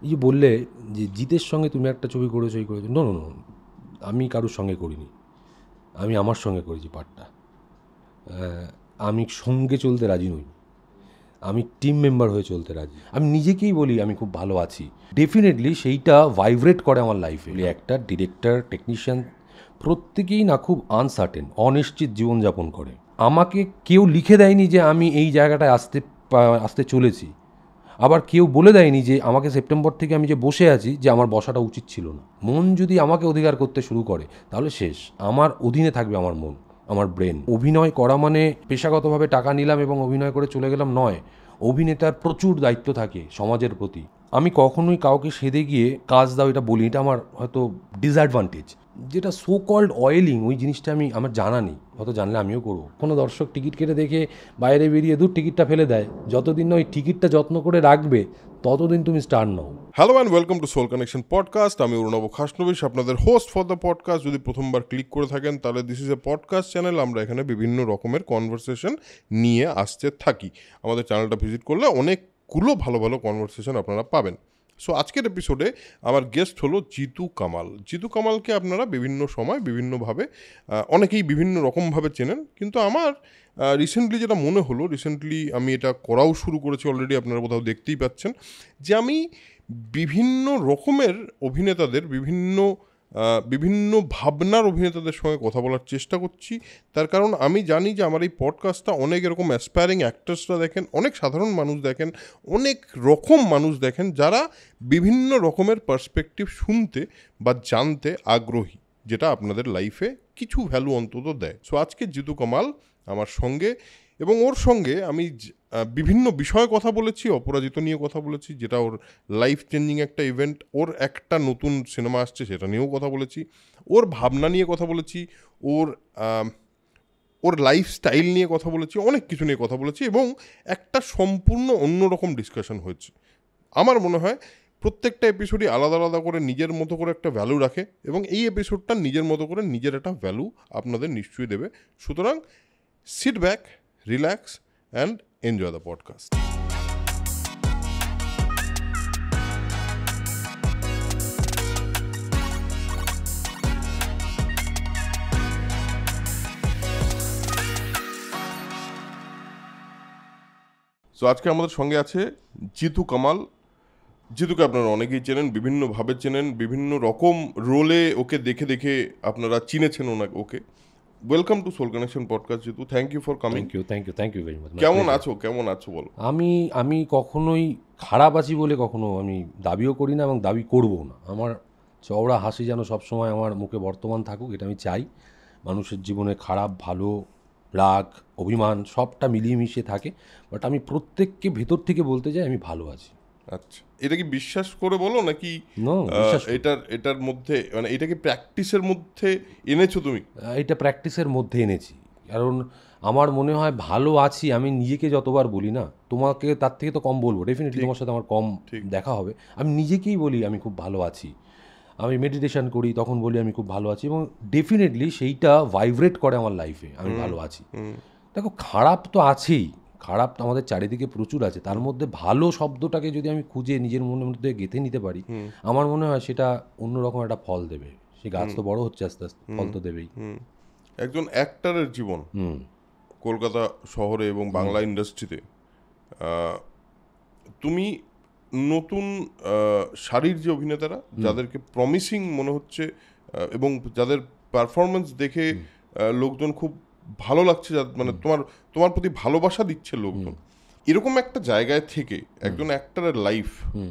এই যে বললে যে জিতের সঙ্গে তুমি একটা ছবি করেছো এই করেছো, নো নো নো, আমি কারোর সঙ্গে করিনি, আমি আমার সঙ্গে করেছি পার্টটা। আমি সঙ্গে চলতে রাজি নই, আমি টিম মেম্বার হয়ে চলতে রাজি। আমি নিজেকেই বলি আমি খুব ভালো আছি, ডেফিনেটলি সেইটা ভাইব্রেট করে আমার লাইফে। অ্যাক্টর, ডিরেক্টর, টেকনিশিয়ান প্রত্যেকেই না খুব আনসার্টেন, অনিশ্চিত জীবনযাপন করে। আমাকে কেউ লিখে দেয়নি যে আমি এই জায়গাটায় আসতে চলেছি, আবার কেউ বলে দেয়নি যে আমাকে সেপ্টেম্বর থেকে আমি যে বসে আছি যে আমার বসাটা উচিত ছিল না। মন যদি আমাকে অধিকার করতে শুরু করে তাহলে শেষ, আমার অধীনে থাকবে আমার মন, আমার ব্রেন। অভিনয় করা মানে পেশাগতভাবে টাকা নিলাম এবং অভিনয় করে চলে গেলাম নয়। অভিনেতার প্রচুর দায়িত্ব থাকে সমাজের প্রতি। আমি কখনোই কাউকে সেধে গিয়ে কাজ দাও এটা বলি, এটা আমার হয়তো ডিসঅ্যাডভান্টেজ। যেটা সো কল্ড অয়েলিং, ওই জিনিসটা আমার জানা নেই, হয়তো জানলে আমিও করবো। কোনো দর্শক টিকিট কেটে দেখে বাইরে বেরিয়ে দূর টিকিটটা ফেলে দেয়, যতদিন না ওই টিকিটটা যত্ন করে রাখবে ততদিন তুমি স্টার নও। Hello and welcome to soul connection podcast. আমি অরুণব খাসনবিশ, আপনাদের হোস্ট ফর দ্য পডকাস্ট। যদি প্রথমবার ক্লিক করে থাকেন তাহলে this is a podcast channel. আমরা এখানে বিভিন্ন রকমের কনভারসেশন নিয়ে আসতে থাকি। আমাদের চ্যানেলটা ভিজিট করলে অনেকগুলো ভালো ভালো কনভারসেশন আপনারা পাবেন। সো আজকের এপিসোডে আমার গেস্ট হলো জিতু কামাল। জিতু কামালকে আপনারা বিভিন্ন সময় বিভিন্নভাবে অনেকেই বিভিন্ন রকমভাবে চেনেন, কিন্তু আমার রিসেন্টলি যেটা মনে হলো, রিসেন্টলি আমি এটা করাও শুরু করেছি অলরেডি, আপনারা কোথাও দেখতেই পাচ্ছেন যে আমি বিভিন্ন রকমের অভিনেতাদের, বিভিন্ন ভাবনার অভিনেতাদের সঙ্গে কথা বলার চেষ্টা করছি। তার কারণ আমি জানি যে আমার এই পডকাস্টটা অনেক এরকম অ্যাসপায়ারিং অ্যাক্টার্সরা দেখেন, অনেক সাধারণ মানুষ দেখেন, অনেক রকম মানুষ দেখেন যারা বিভিন্ন রকমের পার্সপেক্টিভ শুনতে বা জানতে আগ্রহী, যেটা আপনাদের লাইফে কিছু ভ্যালু অন্তত দেয়। সো আজকে জিতু কামাল আমার সঙ্গে, এবং ওর সঙ্গে আমি বিভিন্ন বিষয়ে কথা বলেছি। অপরাজিত নিয়ে কথা বলেছি, যেটা ওর লাইফ চেঞ্জিং একটা ইভেন্ট। ওর একটা নতুন সিনেমা আসছে, সেটা নিয়েও কথা বলেছি। ওর ভাবনা নিয়ে কথা বলেছি, ওর ওর লাইফস্টাইল নিয়ে কথা বলেছি, অনেক কিছু নিয়ে কথা বলেছি, এবং একটা সম্পূর্ণ অন্যরকম ডিসকাশন হয়েছে। আমার মনে হয় প্রত্যেকটা এপিসোডই আলাদা আলাদা করে নিজের মতো করে একটা ভ্যালু রাখে, এবং এই এপিসোডটা নিজের মতো করে নিজের একটা ভ্যালু আপনাদের নিশ্চয়ই দেবে। সুতরাং sit back, relax and enjoy the podcast. So আজকে আমাদের সঙ্গে আছে জিতু কামাল। জিতুকে আপনারা অনেকেই চেনেন, বিভিন্নভাবে চেনেন, বিভিন্ন রকম রোলে ওকে দেখে দেখে আপনারা চিনেছেন ওকে। Welcome to soul connection podcast Jitu, thank you for coming. Thank you very much. কেমন আছো বলো? আমি কখনোই খারাপ আছি বলে কখনো আমি দাবিও করি না এবং দাবি করবো না। আমার চওড়া হাসি যেন সবসময় আমার মুখে বর্তমান থাকুক, এটা আমি চাই। মানুষের জীবনে খারাপ, ভালো, রাগ, অভিমান সবটা মিলিয়ে মিশিয়ে থাকে, বাট আমি প্রত্যেককে ভেতর থেকে বলতে চাই আমি ভালো আছি। আচ্ছা, এটা কি বিশ্বাস করে বলো নাকি এটার মধ্যে, মানে এটা কি প্র্যাকটিসের মধ্যে এনেছো তুমি? এটা প্র্যাকটিসের মধ্যে এনেছি, কারণ আমার মনে হয় ভালো আছি আমি নিজেকে যতবার বলি না, তোমাকে তার থেকে তো কম বলবো, ডেফিনেটলি তোমার সাথে আমার কম দেখা হবে। আমি নিজেকেই বলি আমি খুব ভালো আছি, আমি মেডিটেশন করি তখন বলি আমি খুব ভালো আছি, এবং ডেফিনেটলি সেইটা ভাইব্রেট করে আমার লাইফে, আমি ভালো আছি। দেখো, খারাপ তো আছেই, খারাপ তো আমাদের চারিদিকে প্রচুর আছে, তার মধ্যে ভালো শব্দটাকে যদি আমি খুঁজে নিজের মনের মধ্যে গেঁথে নিতে পারি, আমার মনে হয় সেটা অন্যরকম একটা ফল দেবে। সেই গাছ তো বড় হচ্ছে আস্তে আস্তে, ফল তো দেবেই। একজন অ্যাক্টরের জীবন কলকাতা শহরে এবং বাংলা ইন্ডাস্ট্রিতে, তুমি নতুন সারির যে অভিনেতারা, যাদেরকে প্রমিসিং মনে হচ্ছে এবং যাদের পারফরমেন্স দেখে লোকজন খুব ভালো লাগছে, মানে তোমার প্রতি ভালোবাসা দিচ্ছে লোকজন, এরকম একটা জায়গায় থেকে একজন অ্যাক্টরের লাইফ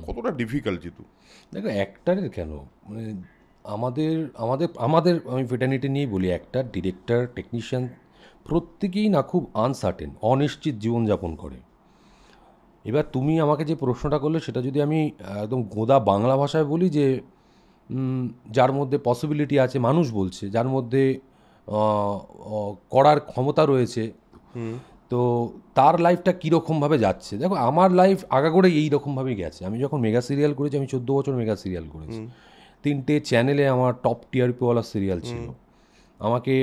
কতটা ডিফিকাল্ট জিতু? দেখো, অ্যাক্টারের কেন, মানে আমাদের আমাদের আমাদের আমি ফেটার্নিটি নিয়েই বলি, অ্যাক্টার, ডিরেক্টর, টেকনিশিয়ান প্রত্যেকেই না খুব আনসার্টেন, অনিশ্চিত জীবনযাপন করে। এবার তুমি আমাকে যে প্রশ্নটা করলে সেটা যদি আমি একদম গোদা বাংলা ভাষায় বলি, যে যার মধ্যে পসিবিলিটি আছে, মানুষ বলছে, যার মধ্যে করার ক্ষমতা রয়েছে, তো তার লাইফটা কীরকমভাবে যাচ্ছে। দেখো, আমার লাইফ আগাগোড়ে এইরকমভাবেই গেছে। আমি যখন মেগা সিরিয়াল করেছি, আমি 14 বছর মেগা সিরিয়াল করেছি, 3টে চ্যানেলে আমার টপ টিআরপিওয়ালা সিরিয়াল ছিল। আমাকে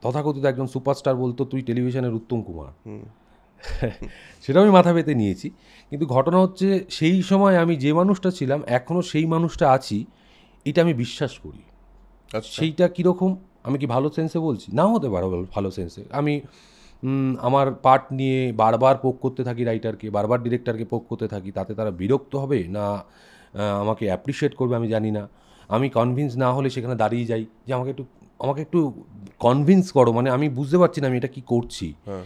তথাকথিত একজন সুপারস্টার বলতো, তুই টেলিভিশনের উত্তম কুমার। সেটা আমি মাথা পেতে নিয়েছি, কিন্তু ঘটনা হচ্ছে সেই সময় আমি যে মানুষটা ছিলাম এখনও সেই মানুষটা আছি, এটা আমি বিশ্বাস করি। আচ্ছা। সেইটা কীরকম, আমি কি ভালো সেন্সে বলছি? নাও হতে পারো ভালো সেন্সে। আমি আমার পার্ট নিয়ে বারবার পোক করতে থাকি রাইটারকে, বারবার ডিরেক্টরকে পোক করতে থাকি, তাতে তারা বিরক্ত হবে না আমাকে অ্যাপ্রিসিয়েট করবে আমি জানি না। আমি কনভিন্স না হলে সেখানে দাঁড়িয়ে যাই যে আমাকে একটু কনভিন্স করো, মানে আমি বুঝতে পারছি না আমি এটা কী করছি। হ্যাঁ।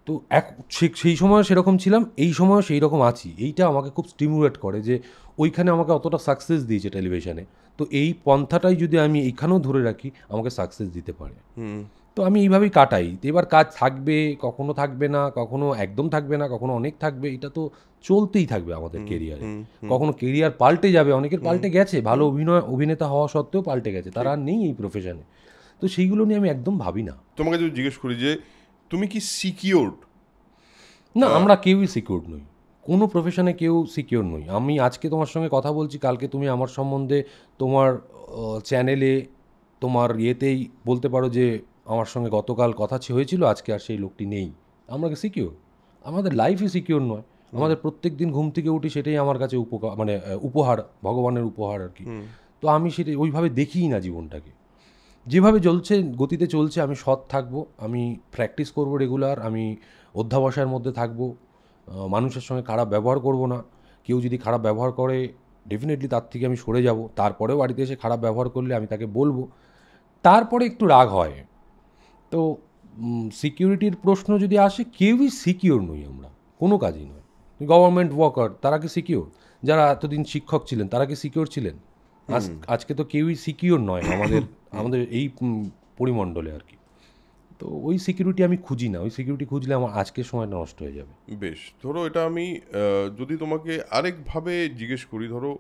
তো সেই সময় সেরকম ছিলাম, এই সময়ও সেই রকম আছি। এইটা আমাকে খুব স্টিমুলেট করে যে ওইখানে আমাকে অতটা সাকসেস দিয়েছে টেলিভিশনে, তো এই পন্থাটাই যদি আমি এইখানেও ধরে রাখি আমাকে সাকসেস দিতে পারে। তো আমি এইভাবেই কাটাই। তো এবার কাজ থাকবে, কখনো থাকবে না, কখনো একদম থাকবে না, কখনো অনেক থাকবে, এটা তো চলতেই থাকবে আমাদের কেরিয়ারে। কখনো কেরিয়ার পাল্টে যাবে, অনেকের পাল্টে গেছে, ভালো অভিনেতা হওয়া সত্ত্বেও পাল্টে গেছে, তারা আর নেই এই প্রফেশনে। তো সেইগুলো নিয়ে আমি একদম ভাবি না। তোমাকে যদি জিজ্ঞেস করি যে তুমি কি সিকিউরড? না, আমরা কেউই সিকিউর নই, কোনো প্রফেশনে কেউ সিকিউর নই। আমি আজকে তোমার সঙ্গে কথা বলছি, কালকে তুমি আমার সম্বন্ধে তোমার চ্যানেলে, তোমার ইয়েতেই বলতে পারো যে আমার সঙ্গে গতকাল কথা হয়েছিল, আজকে আর সেই লোকটি নেই। আমরা কি সিকিউর? আমাদের লাইফই সিকিউর নয়। আমাদের প্রত্যেক দিন ঘুম থেকে উঠি, সেটাই আমার কাছে উপহার, ভগবানের উপহার আর কি। তো আমি সেটা ওইভাবে দেখিই না জীবনটাকে। যেভাবে চলছে, গতিতে চলছে, আমি সৎ থাকবো, আমি প্র্যাকটিস করব রেগুলার, আমি অধ্যাবসায়ের মধ্যে থাকবো, মানুষের সঙ্গে খারাপ ব্যবহার করব না। কেউ যদি খারাপ ব্যবহার করে ডেফিনেটলি তার থেকে আমি সরে যাব। তারপরেও বাড়িতে এসে খারাপ ব্যবহার করলে আমি তাকে বলবো। তারপরে একটু রাগ হয়। তো সিকিউরিটির প্রশ্ন যদি আসে, কেউই সিকিউর নই আমরা, কোনো কাজই নয়। গভর্নমেন্ট ওয়ার্কার, তারা কি সিকিউর? যারা এতদিন শিক্ষক ছিলেন তারা কি সিকিউর ছিলেন? আজকে তো কেউই সিকিউর নয় আমাদের আমাদের এই পরিমণ্ডলে আর কি। তো ওই সিকিউরিটি আমি খুঁজি না, ওই সিকিউরিটি খুঁজলে আমার আজকের সময়টা নষ্ট হয়ে যাবে। বেশ, ধরো এটা আমি যদি তোমাকে আরেকভাবে জিজ্ঞেস করি, ধরো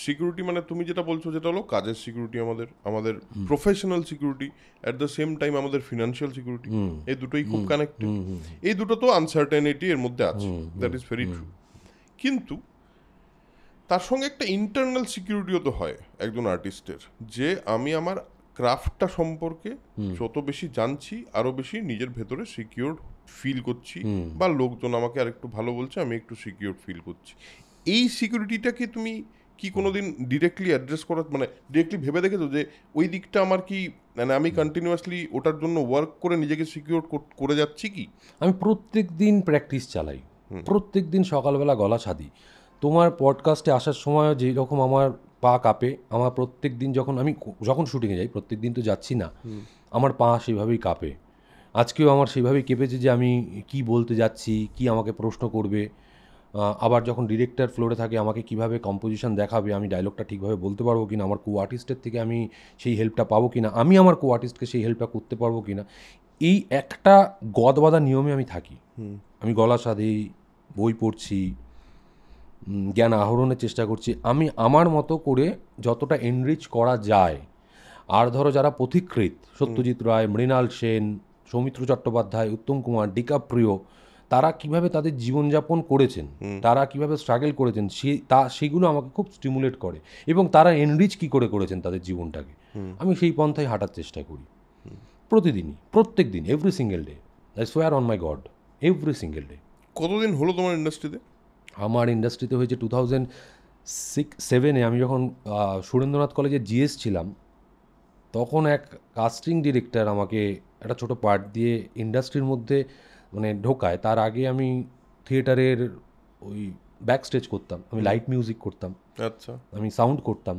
সিকিউরিটি মানে তুমি যেটা বলছো যেটা হলো কাজের সিকিউরিটি, আমাদের professional security, at the same time আমাদের ফিনান্সিয়াল সিকিউরিটি, এই দুটোই খুব কানেক্টেড। এই দুটো তো আনসার্টেনিটি এর মধ্যে আছে, দ্যাট ইজ ভেরি ট্রু। কিন্তু তার সঙ্গে একটা ইন্টারনাল সিকিউরিটিও তো হয় একজন আর্টিস্টের, যে আমি আমার ক্রাফটটা সম্পর্কে যত বেশি জানছি আরও বেশি নিজের ভেতরে সিকিউর ফিল করছি, বা লোকজন আমাকে আর একটু ভালো বলছে, আমি একটু সিকিউর ফিল করছি। এই সিকিউরিটিটাকে তুমি কি কোনোদিন ডিরেক্টলি অ্যাড্রেস করার, মানে ডিরেক্টলি ভেবে দেখেছো যে ওই দিকটা আমার কি, মানে আমি কন্টিনিউয়াসলি ওটার জন্য ওয়ার্ক করে নিজেকে সিকিউর করে যাচ্ছি কি? আমি প্রত্যেক দিন প্র্যাকটিস চালাই, প্রত্যেক দিন সকালবেলা গলা ছাদি। তোমার পডকাস্টে আসার সময় যেরকম আমার পা কাঁপে, আমার প্রত্যেক দিন যখন শুটিংয়ে যাই, প্রত্যেক দিন তো যাচ্ছি না, আমার পা সেইভাবেই কাঁপে। আজকেও আমার সেইভাবেই কেঁপেছে যে আমি কি বলতে যাচ্ছি, কি আমাকে প্রশ্ন করবে। আবার যখন ডিরেক্টর ফ্লোরে থাকে, আমাকে কিভাবে কম্পোজিশন দেখাবে, আমি ডায়লগটা ঠিকভাবে বলতে পারবো কিনা, আমার কো আর্টিস্টের থেকে আমি সেই হেল্পটা পাবো কিনা, আমি আমার কো আর্টিস্টকে সেই হেল্পটা করতে পারবো কিনা, এই একটা গদবাঁধা নিয়মে আমি থাকি। আমি গলা সাধি, বই পড়ছি, জ্ঞান আহরণের চেষ্টা করছি, আমি আমার মতো করে যতটা এনরিচ করা যায়। আর ধরো যারা পথিকৃৎ, সত্যজিৎ রায়, মৃণাল সেন, সৌমিত্র চট্টোপাধ্যায়, উত্তম কুমার, ডিকাপ্রিয়, তারা কিভাবে তাদের জীবনযাপন করেছেন, তারা কিভাবে স্ট্রাগল করেছেন, সেগুলো আমাকে খুব স্টিমুলেট করে, এবং তারা এনরিচ কী করে করেছেন তাদের জীবনটাকে, আমি সেই পন্থায় হাঁটার চেষ্টা করি প্রতিদিনই, প্রত্যেক দিন, every single day. I swear on my god, every single day. কতদিন হলো তোমার ইন্ডাস্ট্রিতে? আমার ইন্ডাস্ট্রিতে হয়েছে 2006-07-এ। আমি যখন সুরেন্দ্রনাথ কলেজে জিএস ছিলাম, তখন এক কাস্টিং ডিরেক্টর আমাকে একটা ছোটো পার্ট দিয়ে ইন্ডাস্ট্রির মধ্যে মানে ঢোকায়। তার আগে আমি থিয়েটারের ওই ব্যাক স্টেজ করতাম, আমি লাইট মিউজিক করতাম, আচ্ছা, আমি সাউন্ড করতাম।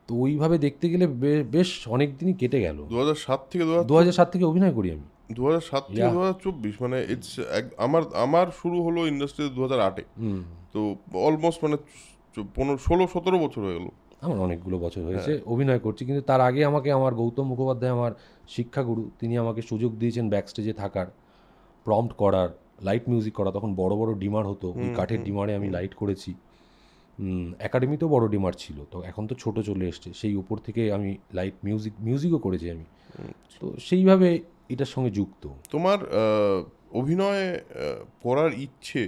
তো ওইভাবে দেখতে গেলে বেশ অনেক দিনই কেটে গেল। 2007 থেকে 2007 থেকে অভিনয় করি আমি। 2007 থেকে 2024, মানে ইটস আমার শুরু হলো ইন্ডাস্ট্রিতে 2008-এ, তো অলমোস্ট মানে 16-17 বছর হয়ে গেল। আমার অনেকগুলো বছর হয়েছে অভিনয় করছি, কিন্তু তার আগে আমাকে আমার গৌতম মুখোপাধ্যায়, আমার শিক্ষাগুরু, তিনি আমাকে সুযোগ দিয়েছেন ব্যাক স্টেজে থাকার, প্রম্পট করার, লাইট মিউজিক করা। তখন বড় বড় ডিমার হতো, ওই কাঠের ডিমারে আমি লাইট করেছি। একাডেমিতেও বড় ডিমার ছিল, তো এখন তো ছোট চলে এসছে, সেই উপর থেকে আমি লাইট মিউজিকও করেছি আমি। তো সেইভাবে এটার সঙ্গে যুক্ত। তোমার অভিনয় করার ইচ্ছে,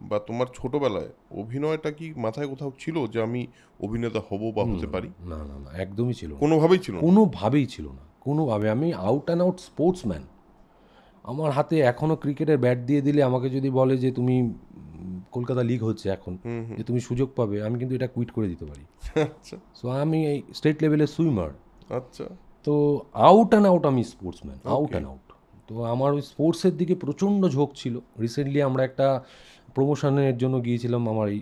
বা তোমার ছোটবেলায় অভিনয়টা কি মাথায় কোথাও ছিল যে আমি অভিনেতা হব বা হতে পারি? না না না, একদমই ছিল না, কোনোভাবেই ছিল না? কোনোভাবেই ছিল না, কোনোভাবে। আমি আউট অ্যান্ড আউট স্পোর্টসম্যান। আমার হাতে এখনও ক্রিকেটের ব্যাট দিয়ে দিলে আমাকে যদি বলে যে তুমি কলকাতা লিগ হচ্ছে এখন, যে তুমি সুযোগ পাবে, আমি কিন্তু এটা কুইট করে দিতে পারি। আচ্ছা সো আমি এই স্টেট লেভেলের সুইমার। আচ্ছা তো আউট অ্যান্ড আউট আমি স্পোর্টসম্যান, আউট অ্যান্ড আউট। তো আমার ওই স্পোর্টসের দিকে প্রচণ্ড ঝোঁক ছিল। রিসেন্টলি আমরা একটা প্রমোশনের জন্য গিয়েছিলাম, আমার এই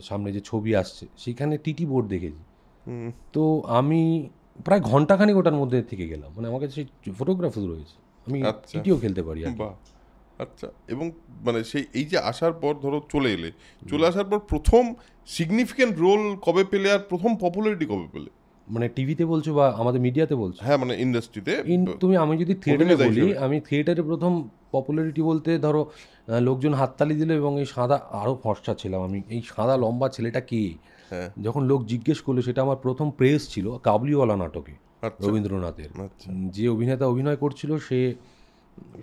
সামনে যে ছবি আসছে সেখানে টিটি বোর্ড দেখেছি। তো আমি প্রায় ঘন্টাখানেক ওটার মধ্যে থেকে গেলাম, মানে আমার কাছে সেই ফটোগ্রাফি রয়েছে, আমি আচ্ছা। টিটিও খেলতে পারি আর কি। বাহ আচ্ছা। এবং মানে সেই এই যে আসার পর ধরো চলে আসার পর প্রথম সিগনিফিক্যান্ট রোল কবে পেলে আর প্রথম পপুলারিটি কবে পেলে? মানে টিভিতে বলছো বা আমাদের মিডিয়াতে বলছো? হ্যাঁ মানে ইন্ডাস্ট্রিতে। আমি যদি থিয়েটারে অভিনেতা বলি, হিসেবে। আমি থিয়েটারে প্রথম পপুলারিটি বলতে ধরো লোকজন হাততালি দিল, এবং এই সাদা, আরও ফর্সা ছিলাম আমি, এই সাদা লম্বা ছেলেটা কে, হ্যাঁ যখন লোক জিজ্ঞেস করলো, সেটা আমার প্রথম প্রেস ছিল কাবুলিওয়ালা নাটকে, আচ্ছা রবীন্দ্রনাথের। আচ্ছা যে অভিনেতা অভিনয় করছিল, সে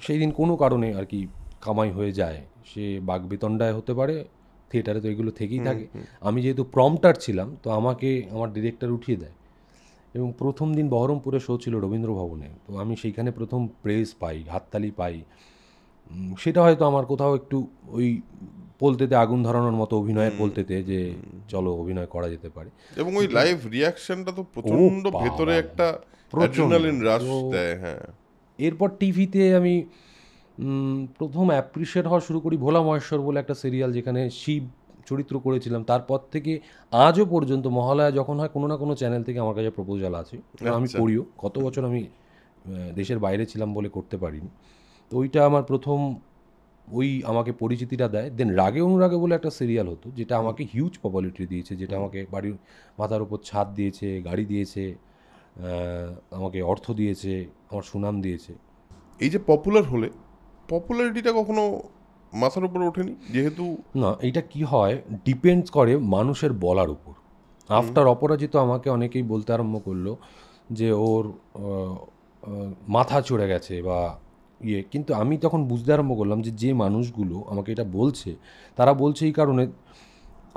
সেই দিন কোনো কারণে আর কি কামাই হয়ে যায়, সে বাগবিতণ্ডায় হতে পারে, থিয়েটারে তো এগুলো থেকেই থাকে। আমি যেহেতু প্রম্পটার ছিলাম, তো আমাকে আমার ডিরেক্টর উঠিয়ে দেয়, এবং প্রথম দিন বহরমপুরে শো ছিল রবীন্দ্র ভবনে। তো আমি সেইখানে প্রথম প্রেস পাই, হাততালি পাই। সেটা হয়তো আমার কোথাও একটু ওই পোলতেতে আগুন ধরানোর মতো, অভিনয়ের পোলতেতে, যে চলো অভিনয় করা যেতে পারে। এবং ওই লাইভ রিয়াকশনটা তো প্রচন্ড বাবা, ভেতরে একটা প্রচণ্ড। অ্যাড্রিনালিন রাশ তো দেয়। হ্যাঁ এরপর টিভিতে আমি প্রথম অ্যাপ্রিসিয়েট হওয়া শুরু করি ভোলা মহেশ্বর বলে একটা সিরিয়াল, যেখানে শিব চরিত্র করেছিলাম। তারপর থেকে আজও পর্যন্ত মহালয়া যখন হয়, কোনো না কোনো চ্যানেল থেকে আমার কাছে প্রপোজাল আছে, আমি আচ্ছা। করিও। কত বছর আমি দেশের বাইরে ছিলাম বলে করতে পারিনি। তো ওইটা আমার প্রথম, ওই আমাকে পরিচিতিটা দেয়। দেন রাগে অনুরাগে বলে একটা সিরিয়াল হতো, যেটা আমাকে হিউজ পপুলারিটি দিয়েছে, যেটা আমাকে বাড়ির মাথার উপর ছাদ দিয়েছে, গাড়ি দিয়েছে, আমাকে অর্থ দিয়েছে, আমার সুনাম দিয়েছে। এই যে পপুলার হলে, পপুলারিটিটা কখনো মাথার উপর ওঠেনি? যেহেতু না, এইটা কি হয়, ডিপেন্ডস করে মানুষের বলার উপর। আফটার অপরাজিত আমাকে অনেকেই বলতে আরম্ভ করলো যে ওর মাথা চড়ে গেছে বা ইয়ে, কিন্তু আমি তখন বুঝতে আরম্ভ করলাম যে যে মানুষগুলো আমাকে এটা বলছে, তারা বলছে এই কারণে,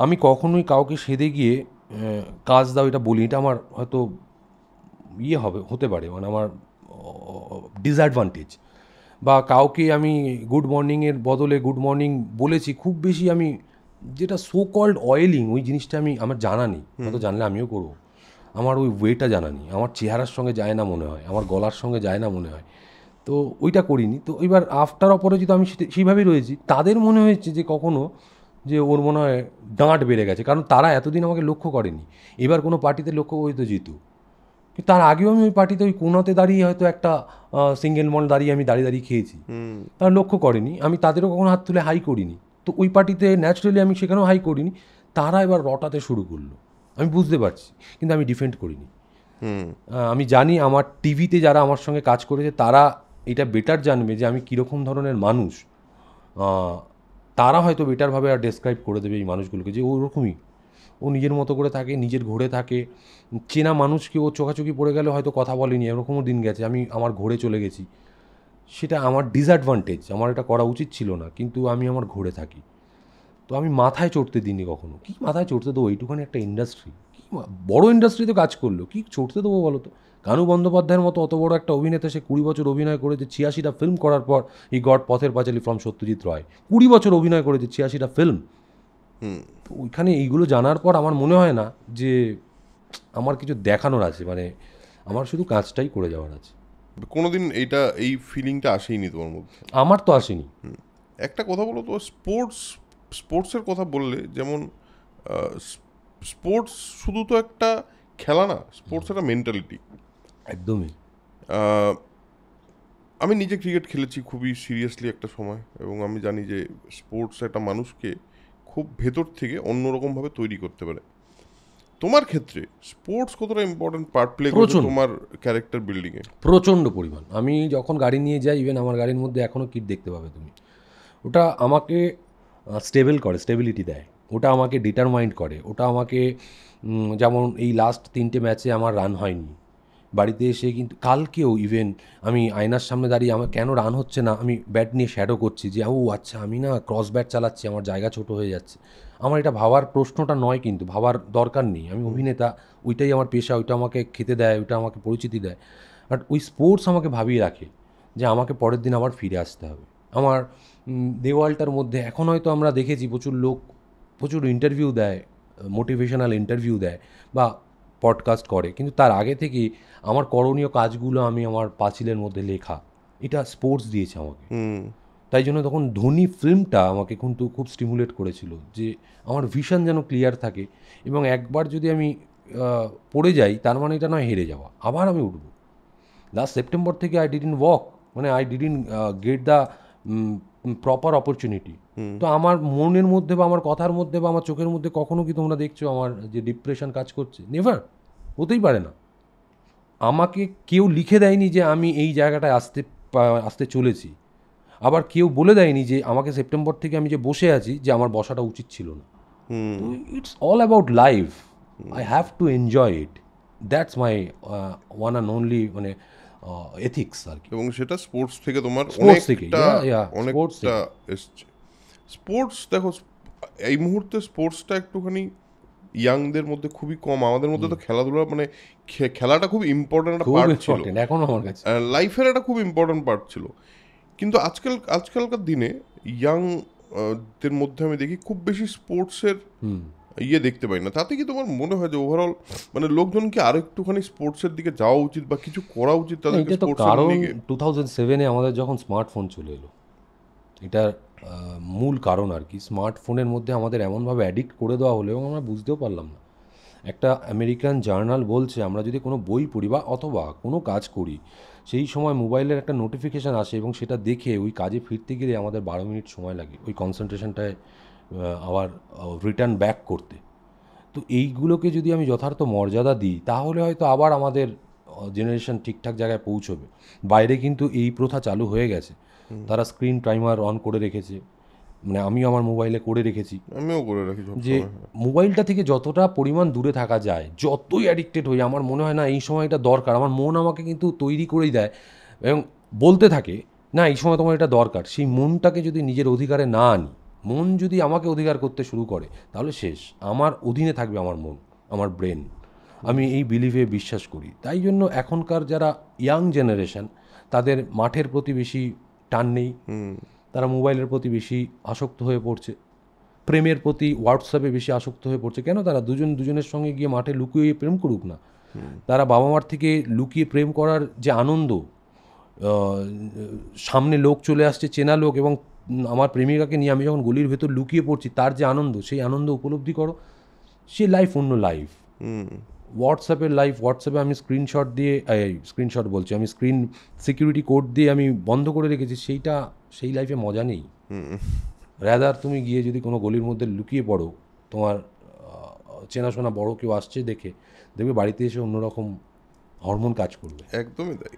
আমি কখনোই কাউকে সেধে গিয়ে কাজ দাও এটা বলি, এটা আমার হয়তো হতে পারে, মানে আমার ডিসঅ্যাডভান্টেজ। বা কাউকে আমি গুড মর্নিংয়ের বদলে গুড মর্নিং বলেছি, খুব বেশি আমি যেটা সো কল্ড অয়েলিং, ওই জিনিসটা আমার জানা নেই, হয়তো জানলে আমিও করবো। আমার ওই ওয়েটা জানা নেই, আমার চেহারার সঙ্গে যায় না মনে হয়, আমার গলার সঙ্গে যায় না মনে হয়, তো ওইটা করিনি। তো এবার আফটার অপরাজিত আমি সেইভাবেই রয়েছি। তাদের মনে হয়েছে যে কখনো যে ওর মনে হয় ডাঁট বেড়ে গেছে, কারণ তারা এতদিন আমাকে লক্ষ্য করেনি। এবার কোনো পার্টিতে লক্ষ্য হয়তো জিতু, কিন্তু তার আগেও আমি ওই পার্টিতে ওই কোনাতে দাঁড়িয়ে হয়তো একটা সিঙ্গেল মল দাঁড়িয়ে আমি দাঁড়িয়ে খেয়েছি, তারা লক্ষ্য করেনি, আমি তাদেরও কখনো হাত তুলে হাই করিনি। তো ওই পার্টিতে ন্যাচারালি আমি সেখানেও হাই করিনি, তারা এবার রটাতে শুরু করলো, আমি বুঝতে পারছি, কিন্তু আমি ডিফেন্ড করিনি। আমি জানি আমার টিভিতে যারা আমার সঙ্গে কাজ করেছে, তারা এটা বেটার জানবে যে আমি কীরকম ধরনের মানুষ। তারা হয়তো বেটারভাবে আর ডেসক্রাইব করে দেবে এই মানুষগুলোকে, যে ওরকমই, ও নিজের মতো করে থাকে, নিজের ঘোরে থাকে, চেনা মানুষকে ও চোখাচোখি পড়ে গেলে হয়তো কথা বলেনি, এরকমও দিন গেছে, আমি আমার ঘোরে চলে গেছি। সেটা আমার ডিসঅ্যাডভান্টেজ, আমার এটা করা উচিত ছিল না, কিন্তু আমি আমার ঘোরে থাকি। তো আমি মাথায় চড়তে দিইনি কখনো। কি মাথায় চড়তে দেবো, এইটুখানি একটা ইন্ডাস্ট্রি, কি বড় ইন্ডাস্ট্রিতে কাজ করলো, কি চড়তে দেবো বলো তো? কানু বন্দ্যোপাধ্যায়ের মতো অত বড় একটা অভিনেতা, সে 20 বছর অভিনয় করেছে, 86টা ফিল্ম করার পর ই গড পথের পাঁচালী ফ্রম সত্যজিৎ রায়, 20 বছর অভিনয় করেছে, 86টা ফিল্ম। তো ওইখানে এইগুলো জানার পর আমার মনে হয় না যে আমার কিছু দেখানোর আছে, মানে আমার শুধু কাজটাই করে যাওয়ার আছে। কোনোদিন এই ফিলিংটা আসেনি তোমার মধ্যে? আমার তো আসেনি। একটা কথা বলো তো, স্পোর্টসের কথা বললে, যেমন স্পোর্টস শুধু তো একটা খেলা না, স্পোর্টস একটা মেন্টালিটি। একদমই। আমি নিজে ক্রিকেট খেলেছি খুবই সিরিয়াসলি একটা সময়, এবং আমি জানি যে স্পোর্টস একটা মানুষকে খুব ভেতর থেকে অন্যরকমভাবে তৈরি করতে পারে। তোমার ক্ষেত্রে স্পোর্টস কতটা ইম্পর্টেন্ট পার্ট প্লে করছে প্রচণ্ড। তোমার ক্যারেক্টার বিল্ডিংয়ে? প্রচণ্ড পরিমাণ। আমি যখন গাড়ি নিয়ে যাই, ইভেন আমার গাড়ির মধ্যে এখনও কিট দেখতে পাবে তুমি, ওটা আমাকে স্টেবল করে, স্টেবিলিটি দেয়, ওটা আমাকে ডিটারমাইন্ড করে, ওটা আমাকে যেমন এই লাস্ট 3টে ম্যাচে আমার রান হয়নি, বাড়িতে এসে কিন্তু কালকেও ইভেন আমি আয়নার সামনে দাঁড়িয়ে আমার কেন রান হচ্ছে না, আমি ব্যাট নিয়ে শ্যাডো করছি যে ও আচ্ছা আমি না ক্রস ব্যাট চালাচ্ছি, আমার জায়গা ছোট হয়ে যাচ্ছে। আমার এটা ভাবার প্রশ্নটা নয়, কিন্তু ভাবার দরকার নেই, আমি অভিনেতা, ওইটাই আমার পেশা, ওইটা আমাকে খেতে দেয়, ওইটা আমাকে পরিচিতি দেয়। বাট ওই স্পোর্টস আমাকে ভাবিয়ে রাখে যে আমাকে পরের দিন আবার ফিরে আসতে হবে। আমার দেওয়ালটার মধ্যে এখন হয়তো আমরা দেখেছি প্রচুর লোক প্রচুর ইন্টারভিউ দেয়, মোটিভেশনাল ইন্টারভিউ দেয় বা পডকাস্ট করে, কিন্তু তার আগে থেকেই আমার করণীয় কাজগুলো আমি আমার পাঁচিলের মধ্যে লেখা। এটা স্পোর্টস দিয়েছে আমাকে। তাই জন্য তখন ধোনি ফিল্মটা আমাকে কিন্তু খুব স্টিমুলেট করেছিল যে আমার ভিশন যেন ক্লিয়ার থাকে, এবং একবার যদি আমি পড়ে যাই তার মানে এটা নয় হেরে যাওয়া, আবার আমি উঠব। লাস্ট সেপ্টেম্বর থেকে আই ডিডন্ট ওয়াক, মানে I didn't get the proper opportunity. তো আমার মনের মধ্যে বা আমার কথার মধ্যে বা আমার চোখের মধ্যে কখনো কি তোমরা দেখছো আমার যে ডিপ্রেশন কাজ করছে? নেভার, হতেই পারে না। আমাকে কেউ লিখে দেয়নি যে আমি এই জায়গাটায় আসতে চলেছি, আবার কেউ বলে দেয়নি যে আমাকে সেপ্টেম্বর থেকে আমি যে বসে আছি যে আমার বসাটা উচিত ছিল না। It's all about life, I have to enjoy it, that's my one and only মানে এথিক্স আর কি। এবং সেটা স্পোর্টস থেকে তোমার স্পোর্টস থেকে, অনেকটা এসছে। স্পোর্টস দেখো, এই মুহূর্তে স্পোর্টসটা একটুখানি ইয়াংদের মধ্যে খুবই কম। আমাদের মধ্যে তো খেলাধুলা মানে খেলাটা খুব ইম্পর্টেন্ট একটা পার্ট ছিল, এখন আমার কাছে লাইফের একটা খুব ইম্পর্টেন্ট পার্ট ছিল। কিন্তু আজকালকার দিনে ইয়াং দের মধ্যে আমি দেখি খুব বেশি স্পোর্টসের দেখতে পাই না। তাতে কি তোমার মনে হয় যে ওভারঅল মানে লোকজন কি আরো একটুখানি স্পোর্টসের দিকে যাওয়া উচিত বা কিছু করা উচিত তাদেরকে স্পোর্টসের দিকে? 2007-এ আমাদের যখন স্মার্টফোন চলে এলো, এটার মূল কারণ আর কি, স্মার্টফোনের মধ্যে আমাদের এমনভাবে অ্যাডিক্ট করে দেওয়া হলো এবং আমরা বুঝতেও পারলাম না। একটা আমেরিকান জার্নাল বলছে আমরা যদি কোনো বই পড়ি বা অথবা কোনো কাজ করি, সেই সময় মোবাইলের একটা নোটিফিকেশান আসে এবং সেটা দেখে ওই কাজে ফিরতে গেলে আমাদের 12 মিনিট সময় লাগে ওই কনসেন্ট্রেশনটায় আবার রিটার্ন ব্যাক করতে। তো এইগুলোকে যদি আমি যথার্থ মর্যাদা দিই তাহলে হয়তো আবার আমাদের জেনারেশন ঠিকঠাক জায়গায় পৌঁছবে। বাইরে কিন্তু এই প্রথা চালু হয়ে গেছে, তারা স্ক্রিন টাইমার অন করে রেখেছে, মানে আমিও আমার মোবাইলে করে রেখেছি, আমিও করে রাখি যে মোবাইলটা থেকে যতটা পরিমাণ দূরে থাকা যায়। যতই অ্যাডিক্টেড হই আমার মনে হয় না এই সময়টা দরকার, আমার মন আমাকে কিন্তু তৈরি করেই দেয় এবং বলতে থাকে না এই সময় তোমার এটা দরকার। সেই মনটাকে যদি নিজের অধিকারে না আনি, মন যদি আমাকে অধিকার করতে শুরু করে তাহলে শেষ, আমার অধীনে থাকবে আমার মন, আমার ব্রেন। আমি এই বিলিভে বিশ্বাস করি। তাই জন্য এখনকার যারা ইয়াং জেনারেশন তাদের মাঠের প্রতি বেশি টান নেই, তারা মোবাইলের প্রতি বেশি আসক্ত হয়ে পড়ছে, প্রেমের প্রতি হোয়াটসঅ্যাপে বেশি আসক্ত হয়ে পড়ছে। কেন? তারা দুজনের সঙ্গে গিয়ে মাঠে লুকিয়ে প্রেম করুক না। তারা বাবা মার থেকে লুকিয়ে প্রেম করার যে আনন্দ, সামনে লোক চলে আসছে চেনা লোক এবং আমার প্রেমিকাকে নিয়ে আমি যখন গলির ভেতর লুকিয়ে পড়ছি তার যে আনন্দ, সেই আনন্দ উপলব্ধি করো। সে লাইফ অন্য লাইফ। হোয়াটসঅ্যাপের লাইফ, হোয়াটসঅ্যাপে আমি স্ক্রিনশট বলছি, আমি স্ক্রিন সিকিউরিটি কোড দিয়ে আমি বন্ধ করে রেখেছি, সেই লাইফে মজা নেই। রাদার তুমি গিয়ে যদি কোনো গলির মধ্যে লুকিয়ে পড়ো, তোমার চেনাশোনা বড় কেউ আসছে দেখবে বাড়িতে এসে অন্যরকম হরমোন কাজ করবে। একদমই তাই।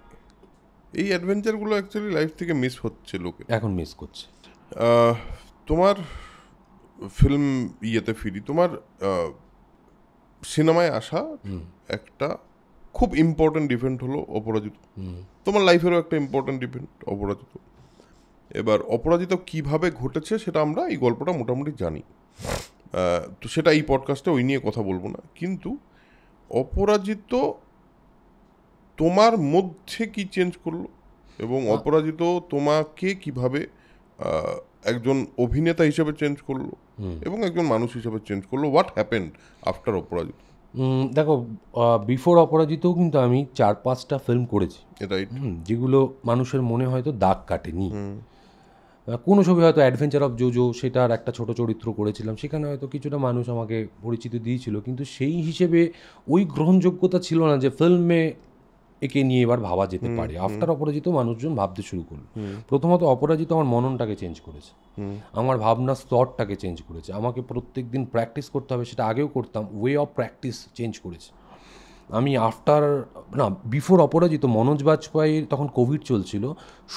এই অ্যাডভেঞ্চারগুলো অ্যাকচুয়ালি লাইফ থেকে মিস হচ্ছে, লোকে এখন মিস করছে। তোমার ফিল্ম ফিরি, তোমার সিনেমায় আসা একটা খুব ইম্পর্টেন্ট ইভেন্ট হলো অপরাজিত। তোমার লাইফেরও একটা ইম্পর্টেন্ট ইভেন্ট অপরাজিত। এবার অপরাজিত কিভাবে ঘটেছে সেটা আমরা এই গল্পটা মোটামুটি জানি, তো সেটা এই পডকাস্টে ওই নিয়ে কথা বলবো না। কিন্তু অপরাজিত তোমার মধ্যে কি চেঞ্জ করলো এবং অপরাজিত তোমাকে কিভাবে একজন অভিনেতা হিসেবে চেঞ্জ করলো এবং একজন মানুষ হিসেবে চেঞ্জ করলো? হোয়াট হ্যাপেন্ড আফটার অপরাজিত? দেখো, বিফোর অপরাজিতও কিন্তু আমি 4-5টা ফিল্ম করেছি, এটাই যেগুলো মানুষের মনে হয়তো দাগ কাটেনি। কোনো ছবি হয়তো অ্যাডভেঞ্চার অফ জোজো, সেটার একটা ছোট চরিত্র করেছিলাম, সেখানে হয়তো কিছুটা মানুষ আমাকে পরিচিতি দিয়েছিল, কিন্তু সেই হিসেবে ওই গ্রহণযোগ্যতা ছিল না যে ফিল্মে একে নিয়ে এবার ভাবা যেতে পারে। আফটার অপরাজিত মানুষজন ভাবতে শুরু করলো। প্রথমত অপরাজিত আমার মননটাকে চেঞ্জ করেছে, আমার ভাবনা স্তরটাকে চেঞ্জ করেছে। আমাকে প্রত্যেক দিন প্র্যাকটিস করতে হবে, সেটা আগেও করতাম, ওয়ে অফ প্র্যাকটিস চেঞ্জ করেছে। আমি বিফোর অপরাজিত মনোজ বাজপেয়ীর তখন কোভিড চলছিল,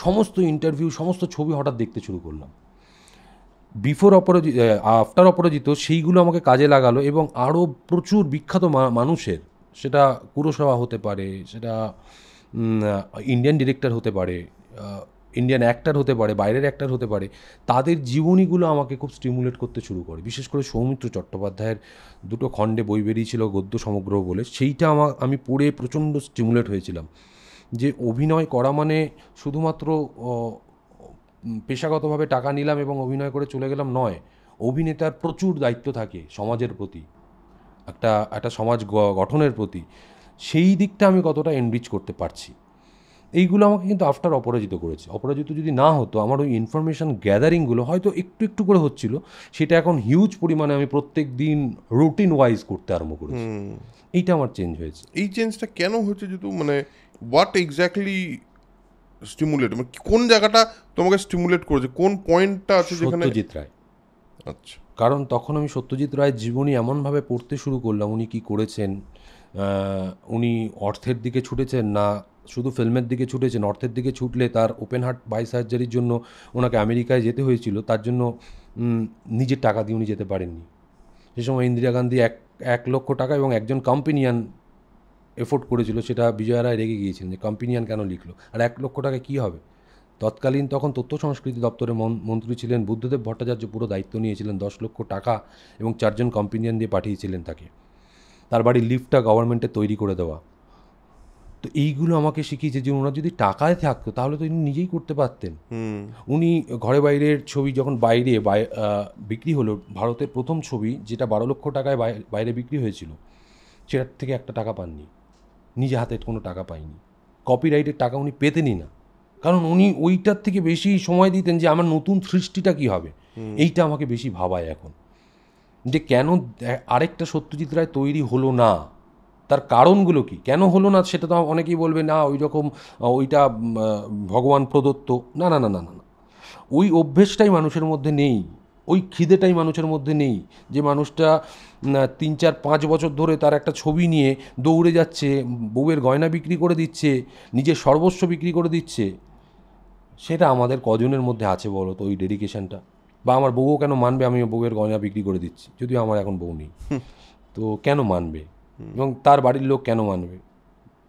সমস্ত ইন্টারভিউ সমস্ত ছবি হঠাৎ দেখতে শুরু করলাম। আফটার অপরাজিত সেইগুলো আমাকে কাজে লাগালো এবং আরও প্রচুর বিখ্যাত মানুষের, সেটা কুরোসাওয়া হতে পারে, সেটা ইন্ডিয়ান ডিরেক্টর হতে পারে, ইন্ডিয়ান অ্যাক্টর হতে পারে, বাইরের অ্যাক্টর হতে পারে, তাদের জীবনীগুলো আমাকে খুব স্টিমুলেট করতে শুরু করে। বিশেষ করে সৌমিত্র চট্টোপাধ্যায়ের 2টো খণ্ডে বই বেরিয়েছিল গদ্য সমগ্র বলে, সেইটা আমি পড়ে প্রচণ্ড স্টিমুলেট হয়েছিলাম যে অভিনয় করা মানে শুধুমাত্র পেশাগতভাবে টাকা নিলাম এবং অভিনয় করে চলে গেলাম নয়। অভিনেতার প্রচুর দায়িত্ব থাকে সমাজের প্রতি, একটা সমাজ গঠনের প্রতি। সেই দিকটা আমি কতটা এনরিচ করতে পারছি, এইগুলো আমাকে কিন্তু আফটার অপরাজিত করেছে। অপরাজিত যদি না হতো, আমার ওই ইনফরমেশান গ্যাদারিংগুলো হয়তো একটু একটু করে হচ্ছিল, সেটা এখন হিউজ পরিমাণে আমি প্রত্যেক দিন রুটিন ওয়াইজ করতে আরম্ভ করেছি। এইটা আমার চেঞ্জ হয়েছে। এই চেঞ্জটা কেন হয়েছে যেহেতু মানে হোয়াট এক্স্যাক্টলি স্টিমুলেট, মানে কোন জায়গাটা তোমাকে স্টিমুলেট করেছে, কোন পয়েন্টটা আছে যেখানে? সত্যজিৎ রায়। আচ্ছা। কারণ তখন আমি সত্যজিৎ রায়ের জীবনী এমনভাবে পড়তে শুরু করলাম, উনি কী করেছেন, উনি অর্থের দিকে ছুটেছেন না শুধু ফিল্মের দিকে ছুটেছেন। অর্থের দিকে ছুটলে তার ওপেন হার্ট বাই সার্জারির জন্য ওনাকে আমেরিকায় যেতে হয়েছিল, তার জন্য নিজের টাকা দিয়ে উনি যেতে পারেননি। সে সময় ইন্দিরা গান্ধী 1 লক্ষ টাকা এবং একজন কম্পেনিয়ান এফোর্ড করেছিল, সেটা বিজয়া রায় রেগে গিয়েছিলেন যে কম্পেনিয়ান কেন লিখলো, আর 1 লক্ষ টাকা কী হবে। তৎকালীন তখন তথ্য সংস্কৃতি দপ্তরের মন্ত্রী ছিলেন বুদ্ধদেব ভট্টাচার্য, পুরো দায়িত্ব নিয়েছিলেন, 10 লক্ষ টাকা এবং 4জন কম্পেনিয়ান দিয়ে পাঠিয়েছিলেন তাকে। তার বাড়ির লিফটটা গভর্নমেন্টে তৈরি করে দেওয়া। তো এইগুলো আমাকে শিখিয়েছে যে ওনার যদি টাকায় থাকতো তাহলে তো উনি নিজেই করতে পারতেন। উনি ঘরে বাইরের ছবি যখন বাইরে বিক্রি হলো, ভারতের প্রথম ছবি যেটা 12 লক্ষ টাকায় বাইরে বিক্রি হয়েছিল, সেটার থেকে 1 টাকা পাননি, নিজে হাতে কোনো টাকা পায়নি। কপিরাইটের টাকা উনি পেতেনই না, কারণ উনি ওইটার থেকে বেশি সময় দিতেন যে আমার নতুন সৃষ্টিটা কী হবে। এইটা আমাকে বেশি ভাবায় এখন, যে কেন আরেকটা সত্যজিৎ রায় তৈরি হলো না, তার কারণগুলো কি, কেন হলো না। সেটা তো অনেকেই বলবে না ওই রকম ওইটা ভগবান প্রদত্ত। না না না না না, ওই অভ্যেসটাই মানুষের মধ্যে নেই, ওই খিদেটাই মানুষের মধ্যে নেই। যে মানুষটা 3, 4, 5 বছর ধরে তার একটা ছবি নিয়ে দৌড়ে যাচ্ছে, বউয়ের গয়না বিক্রি করে দিচ্ছে, নিজের সর্বস্ব বিক্রি করে দিচ্ছে, সেটা আমাদের কজনের মধ্যে আছে বলো তো ওই ডেডিকেশনটা। বা আমার বউও কেন মানবে আমি বউয়ের গয়না বিক্রি করে দিচ্ছি, যদিও আমার এখন বউ নেই, তো কেন মানবে, এবং তার বাড়ির লোক কেন মানবে।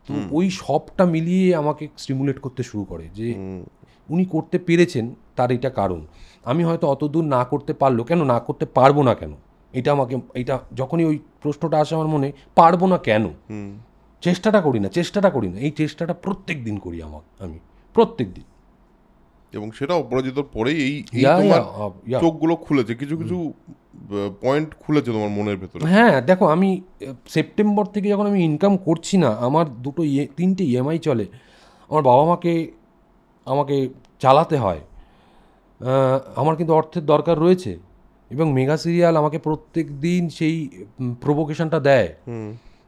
তো ওই সবটা মিলিয়ে আমাকে স্টিমুলেট করতে শুরু করে যে উনি করতে পেরেছেন, তার এটা কারণ। আমি হয়তো অতদূর না করতে পারলো, কেন না করতে পারবো না কেন, এটা যখনই ওই প্রশ্নটা আসে আমার মনে, পারবো না কেন, চেষ্টাটা করি না। এই চেষ্টাটা প্রত্যেক দিন করি আমি প্রত্যেক দিন। এবং সেটা অপরাজিতর পরেই এই তোমার চোখগুলো খুলেছে, কিছু কিছু পয়েন্ট খুলেছে তোমার মনের ভেতরে। হ্যাঁ, দেখো আমি সেপ্টেম্বর থেকে যখন আমি ইনকাম করছি না, আমার 3টে ইএমআই চলে, আমার বাবা মাকে আমাকে চালাতে হয়, আমার কিন্তু অর্থের দরকার রয়েছে, এবং মেগা সিরিয়াল আমাকে প্রত্যেক দিন সেই প্রভোকেশনটা দেয়,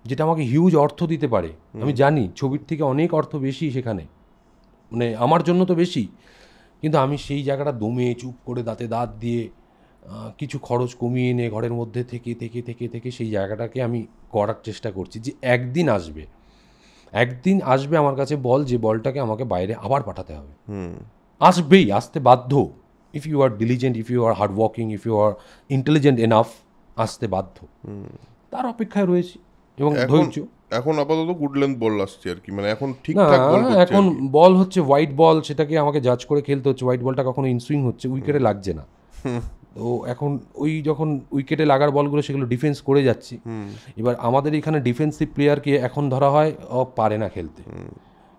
যেটা আমাকে হিউজ অর্থ দিতে পারে। আমি জানি ছবির থেকে অনেক অর্থ বেশি সেখানে, মানে আমার জন্য তো বেশি, কিন্তু আমি সেই জায়গাটা দমে চুপ করে দাঁতে দাঁত দিয়ে কিছু খরচ কমিয়ে এনে ঘরের মধ্যে থেকে থেকে থেকে থেকে সেই জায়গাটাকে আমি করার চেষ্টা করছি যে একদিন আসবে আমার কাছে বল, যে বলটাকে আমাকে বাইরে আবার পাঠাতে হবে। আসতে বাধ্য। If you are diligent, if you are hard working, if you are intelligent enough, আসতে বাধ্য। তার অপেক্ষায় রয়েছি এবং ধৈর্য। এখন আপাতত গুড লেন্থ বল আসছে আর কি, মানে এখন ঠিকঠাক বল হচ্ছে। এখন বল হচ্ছে হোয়াইট বল, সেটাকে আমাকে জাজ করে খেলতে হচ্ছে। হোয়াইট বলটা কখনো ইনসুইং হচ্ছে, উইকেটে লাগছে না। তো এখন ওই যখন উইকেটে লাগার বলগুলো সেগুলো ডিফেন্স করে যাচ্ছি। এবার আমাদের এখানে ডিফেন্সিভ প্লেয়ারকে এখন ধরা হয় পারে না খেলতে।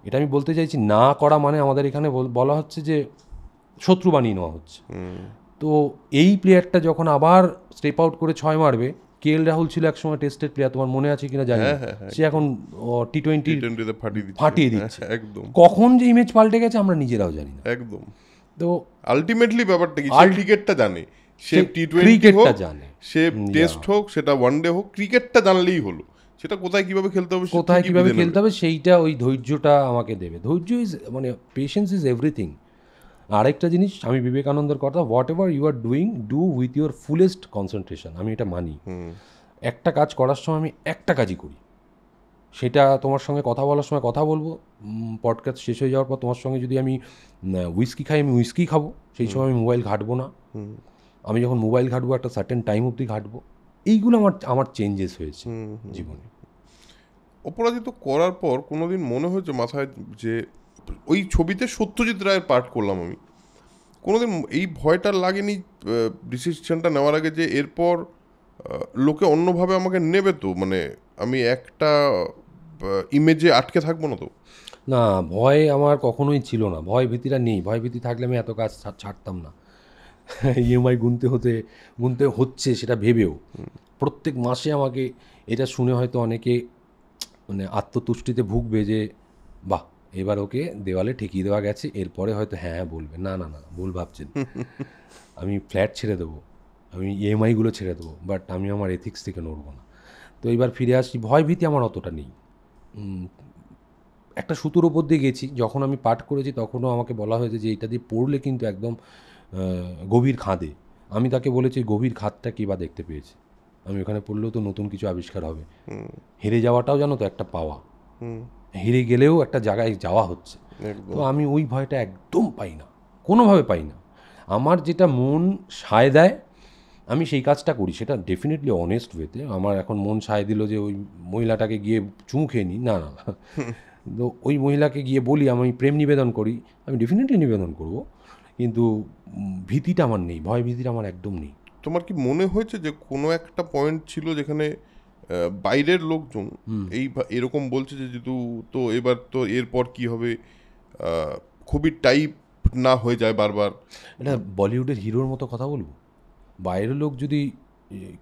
এটা আমি বলতে চাইছি, না করা মানে আমাদের এখানে বলা হচ্ছে যে শত্রু বানিয়ে নেওয়া হচ্ছে। তো এই প্লেয়ারটা যখন আবার স্টেপ আউট করে 6 মারবে, KL রাহুল ছিল একসময় টেস্টের প্লেয়ার, তোমার মনে আছে কিনা জানি, সে এখন T20 ফাটিয়ে দিচ্ছে একদম। কখন যে ইমেজ পাল্টে গেছে আমরা নিজেরাও জানি না একদম। তো আলটিমেটলি ব্যাপারটা কি, ক্রিকেটটা জানে, সে T20 ক্রিকেটটা জানে, সে টেস্ট হোক, সেটা ওয়ানডে হোক, ক্রিকেটটা জানলেই হলো। সেটা কোথায় কিভাবে খেলতে হবে, সেইটা ওই ধৈর্যটা আমাকে দেবে। ধৈর্য ইজ মানে পেশেন্স ইজ এভরিথিং। আরেকটা জিনিস, আমি বিবেকানন্দের কথা, whatever you are doing, do with your fullest concentration. আমি এটা মানি। একটা কাজ করার সময় আমি একটা কাজই করি, সেটা তোমার সঙ্গে কথা বলার সময় কথা বলবো, পডকাস্ট শেষ হয়ে যাওয়ার পর তোমার সঙ্গে যদি আমি উইস্কি খাই, আমি উইস্কি খাবো, সেই সময় আমি মোবাইল ঘাঁটবো না। আমি যখন মোবাইল ঘাঁটবো একটা সার্টেন টাইম অবধি ঘাঁটবো। এইগুলো আমার চেঞ্জেস হয়েছে জীবনে। অপরাজিত করার পর কোনোদিন মনে হয়েছে মাথায় যে ওই ছবিতে সত্যজিৎ রায়ের পার্ট করলাম আমি, কোনোদিন এই ভয়টা লাগেনি ডিসিশনটা নেওয়ার আগে যে এরপর লোকে অন্যভাবে আমাকে নেবে তো, মানে আমি একটা ইমেজে আটকে থাকবো না তো? না, ভয় আমার কখনোই ছিল না, ভয় ভীতিটা নেই। ভয় ভীতি থাকলে আমি এত কাজ ছাড়তাম না। ইএমআই গুনতে হচ্ছে সেটা ভেবেও প্রত্যেক মাসে আমাকে, এটা শুনে হয়তো অনেকে মানে আত্মতুষ্টিতে ভুগবে যে বাহ, এবার ওকে দেওয়ালে ঠেকিয়ে দেওয়া গেছে, এরপরে হয়তো হ্যাঁ বলবে। না না না, ভুল ভাবছেন। আমি ফ্ল্যাট ছেড়ে দেবো, আমি ইএমআইগুলো ছেড়ে দেবো, বাট আমি আমার এথিক্স থেকে নড়বো না। তো এবার ফিরে আসি, ভয় ভীতি আমার অতটা নেই। একটা সুতোর ওপর দিয়ে গেছি, যখন আমি পাঠ করেছি তখনও আমাকে বলা হয়েছে যে এটা দিয়ে পড়লে কিন্তু একদম গভীর খাদে। আমি তাকে বলেছি গভীর খাদটা কী বা দেখতে পেয়েছে, আমি ওখানে পড়লেও তো নতুন কিছু আবিষ্কার হবে। হেরে যাওয়াটাও জানো তো একটা পাওয়া, হেরে গেলেও একটা জায়গায় যাওয়া হচ্ছে। তো আমি ওই ভয়টা একদম পাই না, কোনোভাবে পাই না। আমার যেটা মন সায় দেয় আমি সেই কাজটা করি, সেটা ডেফিনেটলি অনেস্ট ওয়েতে। আমার এখন মন সায় দিল যে ওই মহিলাটাকে গিয়ে চুমু খেয়ে নিই, না না, তো ওই মহিলাকে গিয়ে বলি আমি প্রেম নিবেদন করি, আমি ডেফিনেটলি নিবেদন করব, কিন্তু ভীতিটা আমার নেই, ভয় ভীতিটা আমার একদম নেই। তোমার কি মনে হয়েছে যে কোনো একটা পয়েন্ট ছিল যেখানে বাইরের লোকজন এরকম বলছে যে যেহেতু তো এবার তো এরপর কি হবে, খুবই টাইপ না হয়ে যায় বারবার? এটা বলিউডের হিরোর মতো কথা বলবো? বাইরের লোক যদি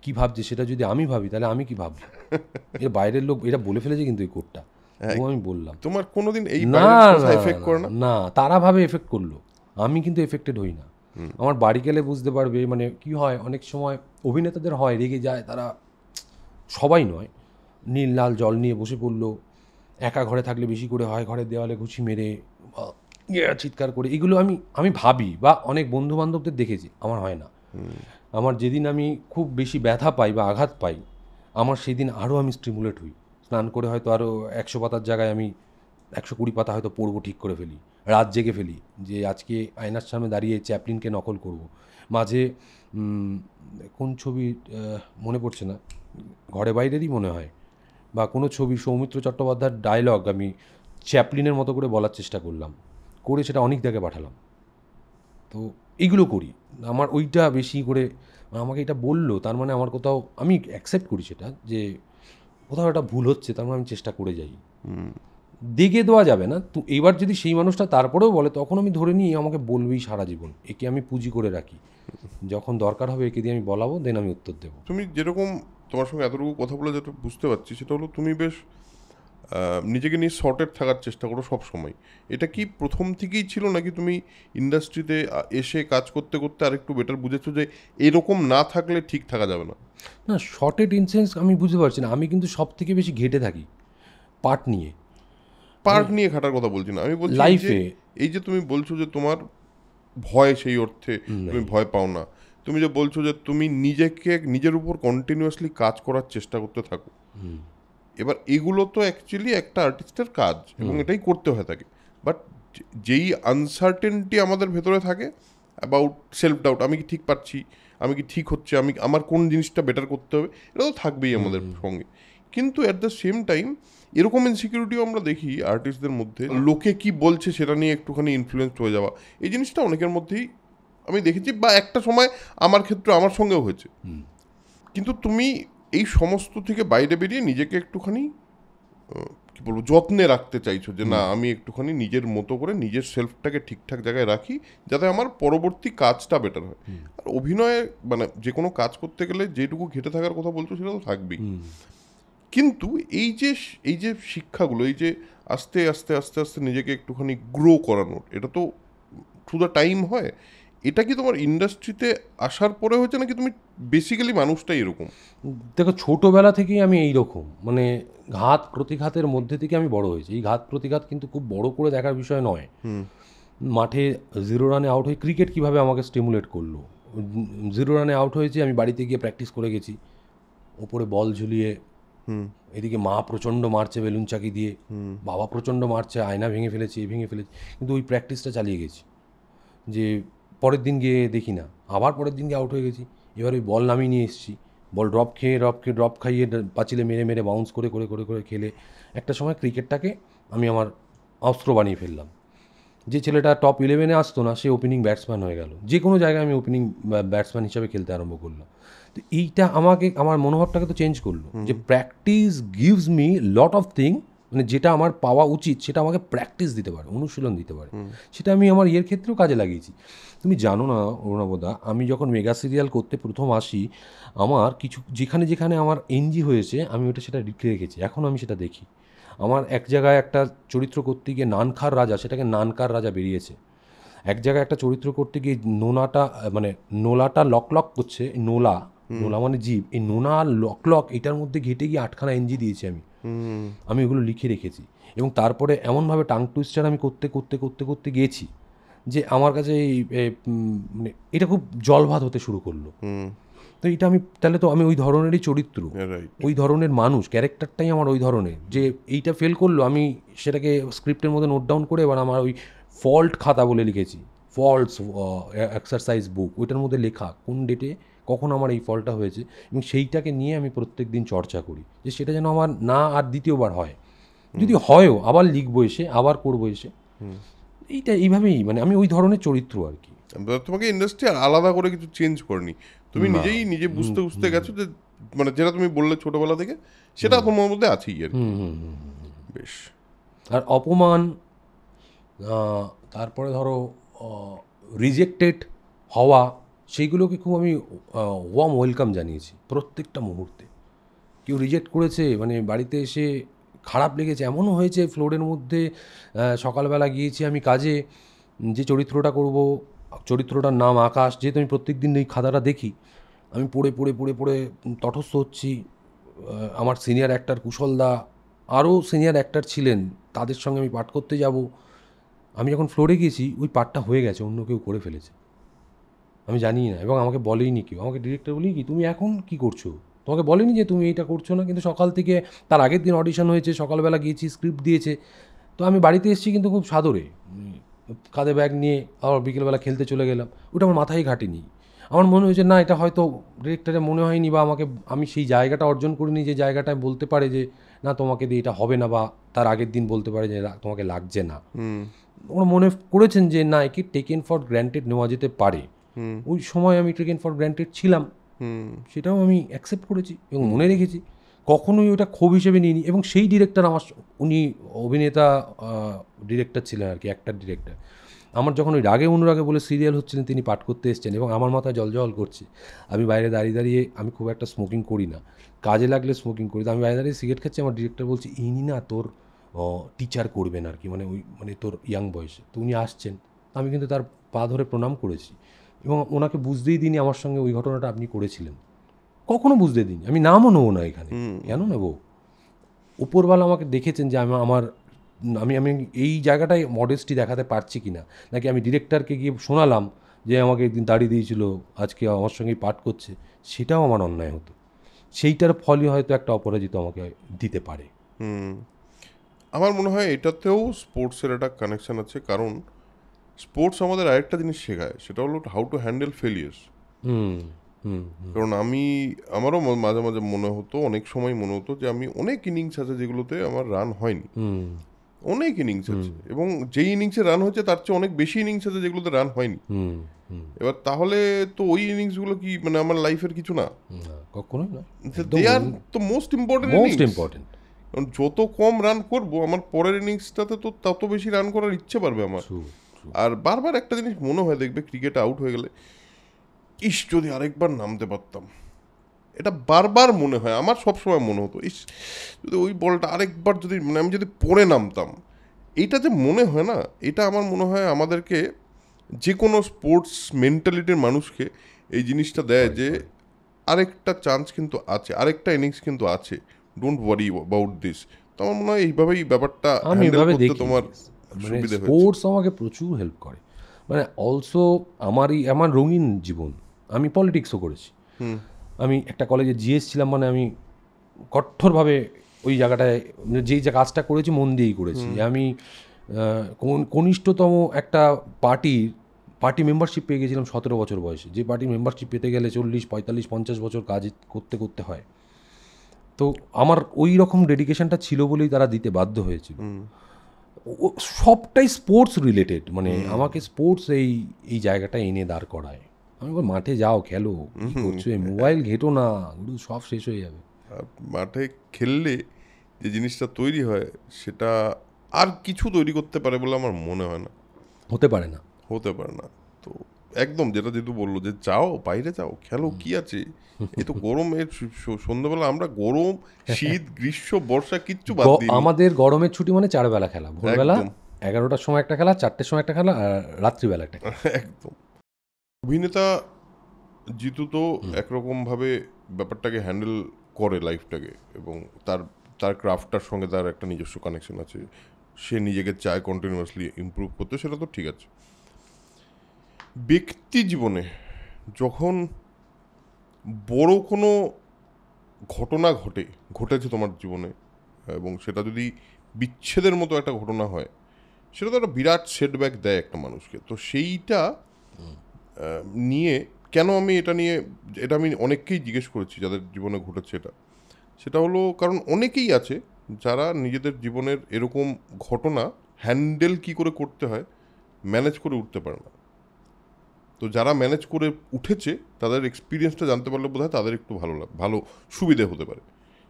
কি ভাবছে সেটা যদি আমি ভাবি, তাহলে আমি কি ভাববো? এর বাইরের লোক এটা বলে ফেলেছে কিন্তু এই কোটটা, ও আমি বললাম। তোমার কোনোদিন এই না বাইরের কথা না এফেক্ট করে না? না, তারা ভাবে এফেক্ট করলো, আমি কিন্তু এফেক্টেড হই না। আমার বাড়ি গেলে বুঝতে পারবে, মানে কি হয় অনেক সময় অভিনেতাদের হয় রেগে যায় তারা, সবাই নয়, নীল লাল জল নিয়ে বসে পড়লো, একা ঘরে থাকলে বেশি করে হয়, ঘরের দেওয়ালে ঘুষি মেরে চিৎকার করে, এগুলো আমি ভাবি বা অনেক বন্ধু বান্ধবদের দেখেছি, আমার হয় না। আমার যেদিন আমি খুব বেশি ব্যথা পাই বা আঘাত পাই, আমার সেদিন আরও আমি স্টিমুলেট হই, স্নান করে হয়তো আরও 100 পাতার জায়গায় আমি 120 পাতা হয়তো পড়বো, ঠিক করে ফেলি, রাত জেগে ফেলি যে আজকে আয়নার সামনে দাঁড়িয়ে চ্যাপলিনকে নকল করব। মাঝে কোন ছবি মনে পড়ছে না, ঘরে বাইরেরই মনে হয়, বা কোনো ছবি সৌমিত্র চট্টোপাধ্যায়ের ডায়লগ আমি চ্যাপলিনের মতো করে বলার চেষ্টা করলাম, করে সেটা অনেক জায়গায় পাঠালাম। তো এইগুলো করি, আমার ওইটা বেশি করে, আমাকে এটা বললো তার মানে আমার কোথাও, আমি অ্যাকসেপ্ট করি সেটা যে কোথাও একটা ভুল হচ্ছে, তার মানে আমি চেষ্টা করে যাই। দেখে দেওয়া যাবে না তো, এবার যদি সেই মানুষটা তারপরেও বলে তখন আমি ধরে নিই আমাকে বলবেই সারা জীবন, একে আমি পুঁজি করে রাখি, যখন দরকার হবে একে দিয়ে আমি বলাবো, দেন আমি উত্তর দেবো। তুমি যেরকম, তোমার সঙ্গে এতটুকু কথা বলে যেটা বুঝতে পারছি সেটা হলো তুমি বেশ নিজেকে নিয়ে সর্টেড থাকার চেষ্টা করো সব সময়। এটা কি প্রথম থেকেই ছিল, নাকি তুমি ইন্ডাস্ট্রিতে এসে কাজ করতে করতে আরেকটু বেটার বুঝেছো যে এরকম না থাকলে ঠিক থাকা যাবে না? না, শর্টেড ইনসেন্স আমি বুঝতে পারছি না, আমি কিন্তু সব থেকে বেশি ঘেটে থাকি পার্ট নিয়ে, পার্ট নিয়ে খাটার কথা বলছি না, আমি বলছি লাইফে। এই যে তুমি বলছো যে তোমার ভয়, সেই অর্থে তুমি ভয় পাও না। তুমি যে বলছো যে তুমি নিজের উপর কন্টিনিউয়াসলি কাজ করার চেষ্টা করতে থাকো, এবার এগুলো তো অ্যাকচুয়ালি একটা আর্টিস্টের কাজ এবং এটাই করতে হয় থাকে। বাট যেই আনসার্টেনটি আমাদের ভেতরে থাকে অ্যাবাউট সেলফ ডাউট, আমি কি ঠিক পাচ্ছি, আমি কি ঠিক হচ্ছে, আমার কোন জিনিসটা বেটার করতে হবে, এটা তো থাকবেই আমাদের সঙ্গে। কিন্তু অ্যাট দ্য সেম টাইম এরকম ইনসিকিউরিটিও আমরা দেখি আর্টিস্টদের মধ্যে, লোকে কি বলছে সেটা নিয়ে একটুখানি ইনফ্লুয়েসড হয়ে যাওয়া, এই জিনিসটা অনেকের মধ্যেই আমি দেখেছি, বা একটা সময় আমার ক্ষেত্রে আমার সঙ্গেও হয়েছে। কিন্তু তুমি এই সমস্ত থেকে বাইরে বেরিয়ে নিজেকে একটুখানি কি বলবো যত্নে রাখতে চাইছো, যে না আমি একটুখানি নিজের মতো করে নিজের সেলফটাকে ঠিকঠাক জায়গায় রাখি যাতে আমার পরবর্তী কাজটা বেটার হয়। আর অভিনয়ে মানে যে কোনো কাজ করতে গেলে যেটুকু ঘেটে থাকার কথা বলছো সেটা তো থাকবেই। কিন্তু এই যে শিক্ষাগুলো, এই যে আস্তে আস্তে আস্তে আস্তে নিজেকে একটুখানি গ্রো করানোর, এটা তো থ্রু দ্য টাইম হয়। এটা কি তোমার ইন্ডাস্ট্রিতে আসার পরে হয়েছে, নাকি তুমি বেসিক্যালি মানুষটাই এরকম? দেখো, ছোটোবেলা থেকেই আমি এই রকম, মানে ঘাত প্রতিঘাতের মধ্যে থেকে আমি বড় হয়েছি। এই ঘাত প্রতিঘাত কিন্তু খুব বড় করে দেখার বিষয় নয়। মাঠে 0 রানে আউট হয়ে ক্রিকেট কীভাবে আমাকে স্টিমুলেট করলো, 0 রানে আউট হয়েছি, আমি বাড়িতে গিয়ে প্র্যাকটিস করে গেছি, ওপরে বল ঝুলিয়ে, এদিকে মা প্রচণ্ড মারছে বেলুন চাকি দিয়ে, বাবা প্রচণ্ড মারছে, আয়না ভেঙে ফেলেছি, ভেঙে ফেলেছি, কিন্তু ওই প্র্যাকটিসটা চালিয়ে গেছি, যে পরের দিন গিয়ে দেখি না, আবার পরের দিন গিয়ে আউট হয়ে গেছি, এবার ওই বল নামিয়ে নিয়ে এসেছি, বল ড্রপ খাইয়ে পাঁচিলে মেরে মেরে বাউন্স করে করে করে করে খেলে একটা সময় ক্রিকেটটাকে আমি আমার অস্ত্র বানিয়ে ফেললাম। যে ছেলেটা টপ 11-এ আসতো না, সে ওপেনিং ব্যাটসম্যান হয়ে গেল, যে কোনো জায়গায় আমি ওপেনিং ব্যাটসম্যান হিসাবে খেলতে আরম্ভ করলাম। তো এইটা আমাকে আমার মনোভাবটাকে তো চেঞ্জ করলো, যে practice gives me lot of thing মানে যেটা আমার পাওয়া উচিত সেটা আমাকে প্র্যাকটিস দিতে পারে, অনুশীলন দিতে পারে। সেটা আমি আমার ইয়ের ক্ষেত্রেও কাজে লাগিয়েছি। তুমি জানো না অরুণাবদা, আমি যখন মেগা সিরিয়াল করতে প্রথম আসি, আমার কিছু যেখানে যেখানে আমার এনজি হয়েছে আমি ওটা সেটা লিখে রেখেছি, এখন আমি সেটা দেখি। আমার এক জায়গায় একটা চরিত্র করতে গিয়ে নানখার রাজা, সেটাকে নানকার রাজা বেরিয়েছে। এক জায়গায় একটা চরিত্র করতে গিয়ে মানে নোলাটা লক লক করছে, নোলা, নোলা মানে জীব, এই নোনা লক লক এটার মধ্যে ঘেটে গিয়ে 8খানা এনজি দিয়েছি আমি ওগুলো লিখে রেখেছি। এবং তারপরে এমনভাবে টাং টুইস্টার আমি করতে করতে করতে করতে গিয়েছি যে আমার কাছে মানে এটা খুব জলভাত হতে শুরু করলো। তো এটা আমি তাহলে তো আমি ওই ধরনেরই চরিত্র, ওই ধরনের মানুষ, ক্যারেক্টারটাই আমার ওই ধরনের, যে এইটা ফেল করলো আমি সেটাকে স্ক্রিপ্টের মধ্যে নোট ডাউন করে এবার আমার ওই ফল্ট খাতা বলে লিখেছি, ফল্টস এক্সারসাইজ বুক, ওইটার মধ্যে লেখা কোন ডেটে কখন আমার এই ফলটা হয়েছে, এবং সেইটাকে নিয়ে আমি প্রত্যেক দিন চর্চা করি যে সেটা যেন আমার না আর দ্বিতীয়বার হয়। যদি হয়ও আবার লিখবো এসে, আবার করবো এসে, এইভাবেই মানে আমি ওই ধরনের চরিত্র আর কি। তোমাকে ইন্ডাস্ট্রি আলাদা করে কিছু চেঞ্জ করেনি, তুমি নিজে বুঝতে বুঝতে গেছো যে মানে যেটা তুমি বললে ছোটবেলা থেকে সেটা তোমার মধ্যে আছেই আর কি। বেশ। আর অপমান, তারপরে ধরো রিজেক্টেড হওয়া, সেইগুলোকে খুব আমি ওয়ার্ম ওয়েলকাম জানিয়েছি প্রত্যেকটা মুহূর্তে। কেউ রিজেক্ট করেছে মানে বাড়িতে এসে খারাপ লেগেছে, এমনও হয়েছে ফ্লোরের মধ্যে সকালবেলা গিয়েছি আমি কাজে, যে চরিত্রটা করব, চরিত্রটার নাম আকাশ, যেহেতু আমি প্রত্যেক দিন এই খাতাটা দেখি, আমি পড়ে পড়ে পড়ে পড়ে তটস্থ হচ্ছি। আমার সিনিয়র অ্যাক্টর কুশলদা, আরও সিনিয়র অ্যাক্টর ছিলেন, তাদের সঙ্গে আমি পাঠ করতে যাব। আমি যখন ফ্লোরে গিয়েছি ওই পাঠটা হয়ে গেছে, অন্য কেউ করে ফেলেছে, আমি জানি না, এবং আমাকে বলেইনি কেউ। আমাকে ডিরেক্টর বলি কি তুমি এখন কি করছো, তোমাকে বলেনি যে তুমি এইটা করছো না? কিন্তু সকাল থেকে, তার আগের দিন অডিশন হয়েছে, সকালবেলা গিয়েছি, স্ক্রিপ্ট দিয়েছে, তো আমি বাড়িতে এসেছি কিন্তু খুব সাদরে, কাঁধে ব্যাগ নিয়ে আবার বিকেলবেলা খেলতে চলে গেলাম। ওটা আমার মাথায় ঘাটিনি। আমার মনে হয়েছে না, এটা হয়তো ডিরেক্টরের মনে হয়নি, বা আমি সেই জায়গাটা অর্জন করিনি যে জায়গাটায় বলতে পারে যে না তোমাকে দিয়ে এটা হবে না, বা তার আগের দিন বলতে পারে যে তোমাকে লাগছে না। ওরা মনে করেছেন যে না, একে টেকেন ফর গ্র্যান্টেড নেওয়া যেতে পারে। ওই সময় আমি টেকেন ফর গ্র্যান্টেড ছিলাম, সেটাও আমি অ্যাকসেপ্ট করেছি এবং মনে রেখেছি, কখনোই ওটা ক্ষোভ হিসেবে নিইনি। এবং সেই ডিরেক্টর আমার, উনি অভিনেতা ডিরেক্টর ছিলেন আর কি, অ্যাক্টর ডিরেক্টর। আমার যখন ওই রাগে অনুরাগে বলে সিরিয়াল হচ্ছিলেন, তিনি পাঠ করতে এসছেন এবং আমার মাথায় জল করছে। আমি বাইরে দাঁড়িয়ে দাঁড়িয়ে, আমি খুব একটা স্মোকিং করি না, কাজে লাগলে স্মোকিং করি, তো আমি বাইরে দাঁড়িয়ে সিগারেট খাচ্ছি। আমার ডিরেক্টর বলছে ইনি না তোর টিচার করবেন আর কি, মানে তোর ইয়াং বয়সে। তো উনি আসছেন, আমি কিন্তু তার পা ধরে প্রণাম করেছি এবং ওনাকে বুঝতেই দিইনি আমার সঙ্গে ওই ঘটনাটা আপনি করেছিলেন, কখনো বুঝতে দিইনি। আমি নামও নেবো না এখানে, কেন নেবো? উপরওয়ালা আমাকে দেখেছেন যে আমি এই জায়গাটায় মডেস্টি দেখাতে পারছি কি না, নাকি আমি ডিরেক্টরকে গিয়ে শোনালাম যে আমাকে একদিন দাঁড়িয়ে দিয়েছিল, আজকে আমার সঙ্গেই পাঠ করছে, সেটাও আমার অন্যায় হতো। সেইটার ফলই হয়তো একটা অপরাজিত আমাকে দিতে পারে। আমার মনে হয় এটাতেও স্পোর্টসের একটা কানেকশান আছে, কারণ স্পোর্টস আমাদের আরেকটা জিনিস শেখায়, সেটা হলো হাউ টু হ্যান্ডেল ফেলিয়ার্স। কারণ আমারও মাঝে মাঝে মনে হতো, অনেক সময় মনে হতো যে আমি অনেক ইনিংস আছে যেগুলোতে আমার রান হয়নি, অনেক ইনিংস আছে, এবং যেই ইনিংসে রান হয়েছে তার চেয়ে অনেক বেশি ইনিংস আছে যেগুলোতে রান হয়নি। এবার তাহলে তো ওই ইনিংসগুলো কি মানে আমার লাইফের কিছু না? কখনোই না, দে আর তো মোস্ট ইম্পর্টেন্ট। কারণ যত কম রান করবো আমার পরের ইনিংসটাতে তো তত বেশি রান করার ইচ্ছে পারবে আমার। আর বারবার একটা জিনিস মনে হয়, দেখবে ক্রিকেট আউট হয়ে গেলে, ইস যদি আরেকবার নামতে পারতাম, এটা বারবার মনে হয় আমার, সবসময় মনে হতো ইস যদি ওই বলটা আরেকবার যদি মানে আমি যদি পড়ে নামতাম। এইটা যে মনে হয় না, এটা আমার মনে হয় আমাদেরকে, যে কোনো স্পোর্টস মেন্টালিটির মানুষকে এই জিনিসটা দেয় যে আরেকটা চান্স কিন্তু আছে, আরেকটা ইনিংস কিন্তু আছে, ডোন্ট ওয়ারি অ্যাবাউট দিস। তো আমার মনে হয় এইভাবেই ব্যাপারটা হ্যান্ডেল করতে তোমার সুবিধা হয়েছে। স্পোর্টস আমাকে প্রচুর হেল্প করে, মানে অলসো আমার রঙিন জীবন, আমি পলিটিক্সও করেছি। আমি একটা কলেজে জিএস ছিলাম, মানে আমি কঠোরভাবে ওই জায়গাটায় যেই যে কাজটা করেছি মন দিয়েই করেছি। আমি কনিষ্ঠতম একটা পার্টি মেম্বারশিপ পেয়ে গেছিলাম 17 বছর বয়সে, যে পার্টি মেম্বারশিপ পেতে গেলে 40, 45, 50 বছর কাজ করতে করতে হয়। তো আমার ওই রকম ডেডিকেশনটা ছিল বলেই তারা দিতে বাধ্য হয়েছিল। সবটাই স্পোর্টস রিলেটেড, মানে আমাকে স্পোর্টস এই জায়গাটা এনে দাঁড় করায়। আমি বল মাঠে যাও, খেলো, কি করছো, মোবাইল ঘেটো না, সব শেষ হয়ে যাবে। মাঠে খেললে যে জিনিসটা তৈরি হয় সেটা আর কিছু তৈরি করতে পারে বলে আমার মনে হয় না, হতে পারে না। হতে পারে না। তো একদম যেটা যেহেতু বললো যে যাও বাইরে যাও খেলো, কি আছে, এই তো গরমে সন্ধ্যাবেলা আমরা গরম, শীত, গ্রীষ্ম, বর্ষা কিচ্ছু বাদ দিইনি। আমাদের গরমের ছুটি মানে 4 বেলা খেলা, ভোরবেলা একদম 11টার সময় একটা খেলা, 4টের সময় একটা খেলা, আর রাত্রিবেলা একটা খেলা। একদম। অভিনেতা জিতু তো একরকমভাবে ব্যাপারটাকে হ্যান্ডেল করে লাইফটাকে, এবং তার তার ক্রাফটটার সঙ্গে তার একটা নিজস্ব কানেকশন আছে, সে নিজেকে চায় কন্টিনিউয়াসলি ইমপ্রুভ করতে, সেটা তো ঠিক আছে। ব্যক্তি জীবনে যখন বড় কোনো ঘটনা ঘটেছে তোমার জীবনে, এবং সেটা যদি বিচ্ছেদের মতো একটা ঘটনা হয়, সেটা তো একটা বিরাট সেটব্যাক দেয় একটা মানুষকে। তো সেইটা নিয়ে কেন আমি এটা আমি অনেককেই জিজ্ঞেস করেছি যাদের জীবনে ঘটেছে এটা, সেটা হলো কারণ অনেকেই আছে যারা নিজেদের জীবনের এরকম ঘটনা হ্যান্ডেল কি করে করতে হয় ম্যানেজ করে উঠতে পারে না। তো যারা ম্যানেজ করে উঠেছে তাদের এক্সপিরিয়েন্সটা জানতে পারলে বোধ হয় তাদের একটু ভালো সুবিধে হতে পারে।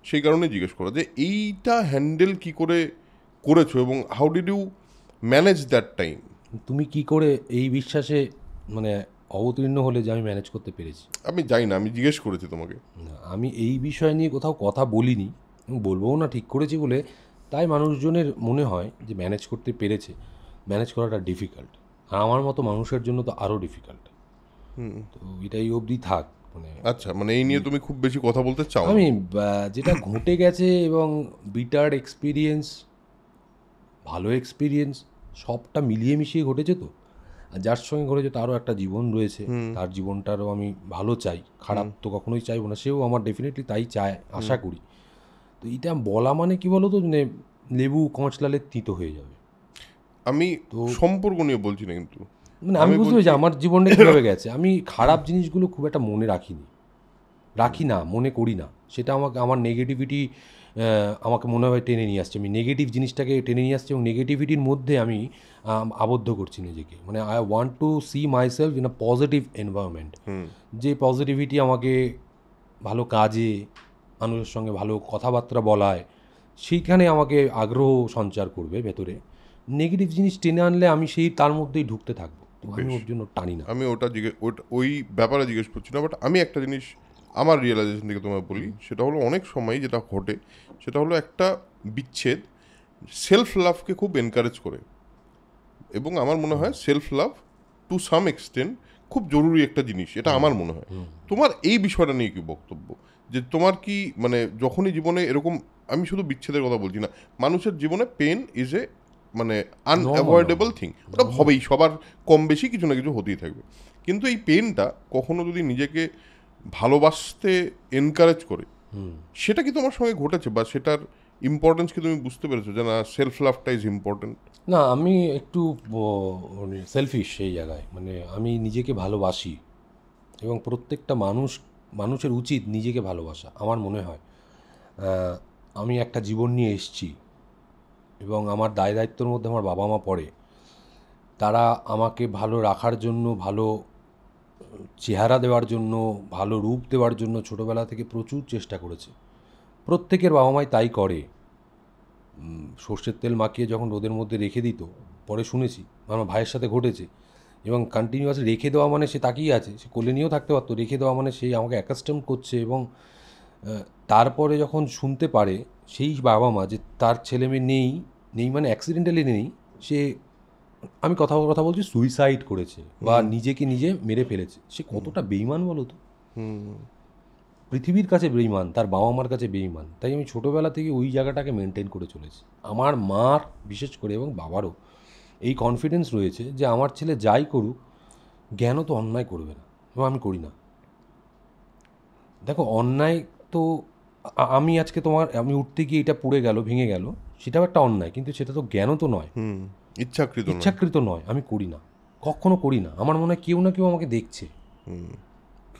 সেই কারণে জিজ্ঞেস করা যে এইটা হ্যান্ডেল কি করে করেছো এবং how did you manage that time. তুমি কি করে এই বিশ্বাসে মানে অবতীর্ণ হলে যে আমি ম্যানেজ করতে পেরেছি? আমি জানি না, আমি জিজ্ঞেস করেছি তোমাকে। না, আমি এই বিষয় নিয়ে কোথাও কথা বলিনি এবং বলবও না ঠিক করেছি বলে। তাই মানুষজনের মনে হয় যে ম্যানেজ করতে পেরেছে। ম্যানেজ করাটা ডিফিকাল্ট, আর আমার মতো মানুষের জন্য তো আরও ডিফিকাল্ট। তো এটাই অবধি থাক। মানে আচ্ছা, মানে এই নিয়ে তুমি খুব বেশি কথা বলতে চাও না। আমি যেটা ঘটে গেছে এবং বিটার এক্সপিরিয়েন্স, ভালো এক্সপিরিয়েন্স, সবটা মিলিয়ে মিশিয়ে ঘটেছে তো। আর যার সঙ্গে ঘটেছে তারও একটা জীবন রয়েছে, তার জীবনটারও আমি ভালো চাই, খারাপ তো কখনোই চাইবো না, সেও আমার ডেফিনেটলি তাই চায়, আশা করি। তো এটা বলা মানে কি বলো তো, মানে লেবু কচলালে তিতো হয়ে যাবে। আমি সম্পর্ক নিয়ে বলছি না, কিন্তু মানে আমি বুঝতে পেরেছি আমার জীবনটা কীভাবে গেছে। আমি খারাপ জিনিসগুলো খুব একটা মনে রাখি না, মনে করি না। সেটা আমাকে আমার নেগেটিভিটি আমাকে মনে হয় টেনে নিয়ে আসছে। আমি নেগেটিভ জিনিসটাকে টেনে নিয়ে আসছি এবং নেগেটিভিটির মধ্যে আমি আবদ্ধ করছি নিজেকে। মানে I want to see myself in a positive environment. যে পজিটিভিটি আমাকে ভালো কাজে, মানুষের সঙ্গে ভালো কথাবার্তা বলায়, সেইখানে আমাকে আগ্রহ সঞ্চার করবে ভেতরে। নেগেটিভ জিনিস টেনে আনলে আমি সেই তার মধ্যেই ঢুকতে থাকবো, তো আমি ওর জন্য টানি না। আমি ওই ব্যাপারে জিজ্ঞেস করছি না, বাট আমি একটা জিনিস আমার রিয়েলাইজেশন থেকে তোমায় বলি, সেটা হলো অনেক সময় যেটা ঘটে সেটা হলো একটা বিচ্ছেদ সেলফ লাভকে খুব এনকারেজ করে, এবং আমার মনে হয় self love to some extent খুব জরুরি একটা জিনিস, এটা আমার মনে হয়। তোমার এই বিষয়টা নিয়ে কি বক্তব্য, যে তোমার কি মানে যখনই জীবনে এরকম, আমি শুধু বিচ্ছেদের কথা বলছি না, মানুষের জীবনে পেন ইজ এ মানে আনঅ্যাভয়েডেবল থিং, ওটা হবেই, সবার কম বেশি কিছু না কিছু হতেই থাকবে। কিন্তু এই পেনটা কখনো যদি নিজেকে ভালোবাসতে এনকারেজ করে, সেটা কি তোমার সঙ্গে ঘটেছে, বা সেটার ইম্পর্টেন্স কি তুমি বুঝতে পেরেছো যে না সেলফ লাভটা ইজ ইম্পর্টেন্ট? না, আমি একটু সেলফিশ সেই জায়গায়। মানে আমি নিজেকে ভালোবাসি এবং প্রত্যেকটা মানুষের উচিত নিজেকে ভালোবাসা, আমার মনে হয়। আমি একটা জীবন নিয়ে এসেছি এবং আমার দায় দায়িত্বের মধ্যে আমার বাবা মা পড়ে। তারা আমাকে ভালো রাখার জন্য, ভালো চেহারা দেওয়ার জন্য, ভালো রূপ দেওয়ার জন্য ছোটোবেলা থেকে প্রচুর চেষ্টা করেছে। প্রত্যেকের বাবা মাই তাই করে। সর্ষের তেল মাখিয়ে যখন রোদের মধ্যে রেখে দিত, পরে শুনেছি আমার ভাইয়ের সাথে ঘটেছে, এবং কন্টিনিউয়াস রেখে দেওয়া মানে সে তাকিয়ে আছে, সে কোলে নিয়েও থাকতে পারতো, রেখে দেওয়া মানে সেই আমাকে অ্যাকাস্টম করছে। এবং তারপরে যখন শুনতে পারে সেই বাবা মা যে তার ছেলে মেয়ে নেই মানে অ্যাক্সিডেন্টালি নেই, সে, আমি কথা বলছি, সুইসাইড করেছে বা নিজেকে নিজে মেরে ফেলেছে, সে কতটা বেইমান বলো তো। পৃথিবীর কাছে বেইমান, তার বাবা মার কাছে বেইমান। তাই আমি ছোটোবেলা থেকে ওই জায়গাটাকে মেনটেন করে চলেছি। আমার মার বিশেষ করে এবং বাবারও এই কনফিডেন্স রয়েছে যে আমার ছেলে যাই করুক, জ্ঞানও তো অন্যায় করবে না, এবং আমি করি না। দেখো, অন্যায় তো আমি আজকে আমি উঠতে গিয়ে এটা পুড়ে গেল, ভেঙে গেল, সেটাও একটা অন্যায়, কিন্তু সেটা তো জ্ঞানও তো নয়, ইচ্ছাকৃত নয়। আমি করি না, কখনো করি না। আমার মনে হয় কেউ না কেউ আমাকে দেখছে,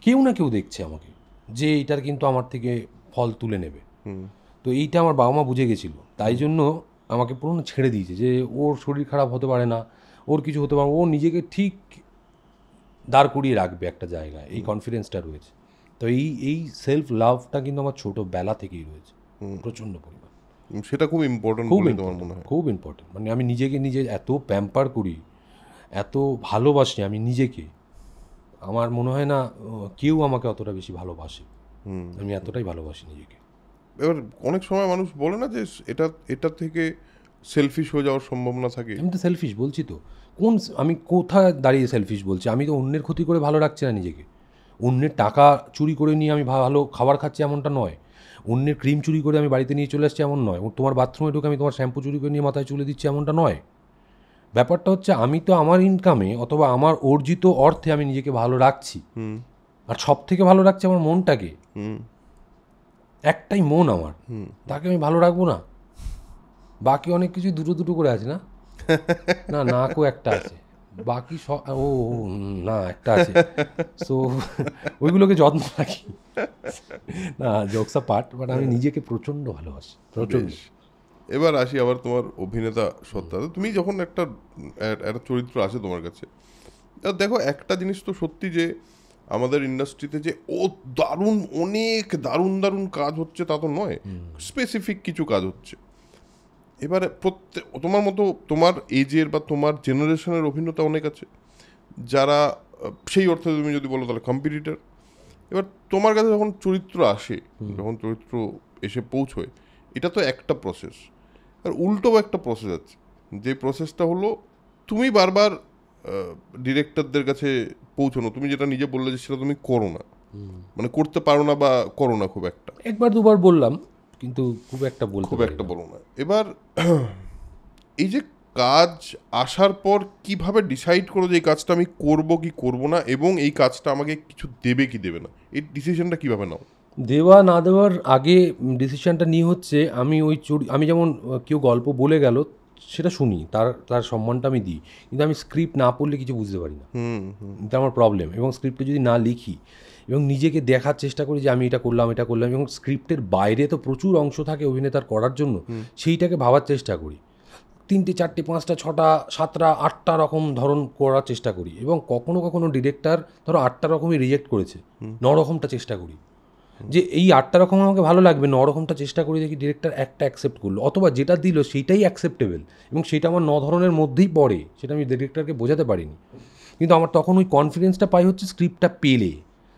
কেউ না কেউ দেখছে আমাকে, যে এইটার কিন্তু আমার থেকে ফল তুলে নেবে। তো এইটা আমার বাবা মা বুঝে গেছিলো, তাই জন্য আমাকে পুরো ছেড়ে দিয়েছে যে ওর শরীর খারাপ হতে পারে না, ওর কিছু হতে পারে, ও নিজেকে ঠিক দাঁড় করিয়ে রাখবে একটা জায়গায়, এই কনফিডেন্সটা রয়েছে। তো এই সেলফ লাভটা কিন্তু আমার ছোটোবেলা থেকেই রয়েছে, প্রচণ্ড পরিমাণ। সেটা খুব ইম্পর্টেন্ট খুব বলে তোমার মনে হয়? খুব ইম্পর্টেন্ট। মানে আমি নিজেকে নিজে এত প্যাম্পার করি, এত ভালোবাসি আমি নিজেকে, আমার মনে হয় না কেউ আমাকে অতটা বেশি ভালোবাসে। আমি এতটাই ভালোবাসি নিজেকে। এবার অনেক সময় মানুষ বলে না যে এটা থেকে সেলফিশ হয়ে যাওয়ার সম্ভাবনা থাকে। আমি তো সেলফিশ বলছি তো। আমি কোথায় দাঁড়িয়ে সেলফিশ বলছি? আমি তো অন্যের ক্ষতি করে ভালো রাখছি না নিজেকে। অন্যের টাকা চুরি করে নিয়ে আমি ভালো খাবার খাচ্ছি এমনটা নয়। অন্যের ক্রিম চুরি করে আমি বাড়িতে নিয়ে চলে আসছি এমন নয়। তোমার বাথরুমে ঢুকে আমি তোমার শ্যাম্পু চুরি করে নিয়ে মাথায় চুলে দিচ্ছি এমনটা নয়। ব্যাপারটা হচ্ছে আমি তো আমার ইনকামে অথবা আমার অর্জিত অর্থে আমি নিজেকে ভালো রাখছি। আর সব থেকে ভালো রাখছি আমার মনটাকে। একটাই মন আমার, তাকে আমি ভালো রাখবো না? বাকি অনেক কিছু দুটো দুটো করে আছে না? না, নাকও একটা আছে, বাকি সব না একটা আছে। সো ওইগুলোকে যত্ন রাখি। না, জোকস পার্ট, বাট আমি নিজেকে প্রচণ্ড ভালোবাসি, প্রচণ্ড। বেশ। এবার আসি আবার তোমার অভিনেতা সত্তা। তুমি যখন একটা চরিত্র আসে তোমার কাছে, এবার দেখো একটা জিনিস তো সত্যি যে আমাদের ইন্ডাস্ট্রিতে যে অনেক দারুণ কাজ হচ্ছে তা তো নয়, স্পেসিফিক কিছু কাজ হচ্ছে। এবারে তোমার মতো তোমার এজের বা তোমার জেনারেশনের অভিনেতা অনেক আছে যারা সেই অর্থে তুমি যদি বলো তাহলে কম্পিটিটর। এবার তোমার কাছে যখন চরিত্র আসে, যখন চরিত্র এসে পৌঁছয়, এটা তো একটা প্রসেস। আর উল্টোও একটা প্রসেস আছে, যে প্রসেসটা হলো তুমি বারবার ডিরেক্টরদের কাছে পৌঁছানো। তুমি যেটা নিজে বললে যে সেটা তুমি করো না, মানে করতে পারো না বা করো না খুব একটা। একবার দুবার বললাম, কিন্তু খুব একটা বলো না। এবার এই যে কাজ আসার পর কিভাবে ডিসাইড করো যে এই কাজটা আমি করব কি করব না, এবং এই কাজটা আমাকে কিছু দেবে কি দেবে না, এই ডিসিশনটা কিভাবে নাও? দেওয়া না দেওয়ার আগে ডিসিশানটা নিয়ে হচ্ছে আমি যেমন কেউ গল্প বলে গেল সেটা শুনি, তার সম্মানটা আমি দিই, কিন্তু আমি স্ক্রিপ্ট না পড়লে কিছু বুঝতে পারি না। এটা আমার প্রবলেম। এবং স্ক্রিপ্টে যদি না লিখি এবং নিজেকে দেখার চেষ্টা করি যে আমি এটা করলাম এবং স্ক্রিপ্টের বাইরে তো প্রচুর অংশ থাকে অভিনেতার করার জন্য, সেইটাকে ভাবার চেষ্টা করি। 3টে 4টে 5টা 6টা 7টা 8টা রকম ধরন করার চেষ্টা করি। এবং কখনো কখনো ডিরেক্টর ধরো 8টা রকমই রিজেক্ট করেছে, 9 রকমটা চেষ্টা করি যে এই 8টা রকম আমাকে ভালো লাগবে, 9 রকমটা চেষ্টা করি, দেখি ডিরেক্টর একটা অ্যাকসেপ্ট করলো, অথবা যেটা দিল সেইটাই অ্যাকসেপ্টেবল এবং সেটা আমার 9 ধরনের মধ্যেই পড়ে, সেটা আমি ডিরেক্টরকে বোঝাতে পারিনি। কিন্তু আমার তখন ওই কনফিডেন্সটা পাই হচ্ছে স্ক্রিপ্টটা পেলে।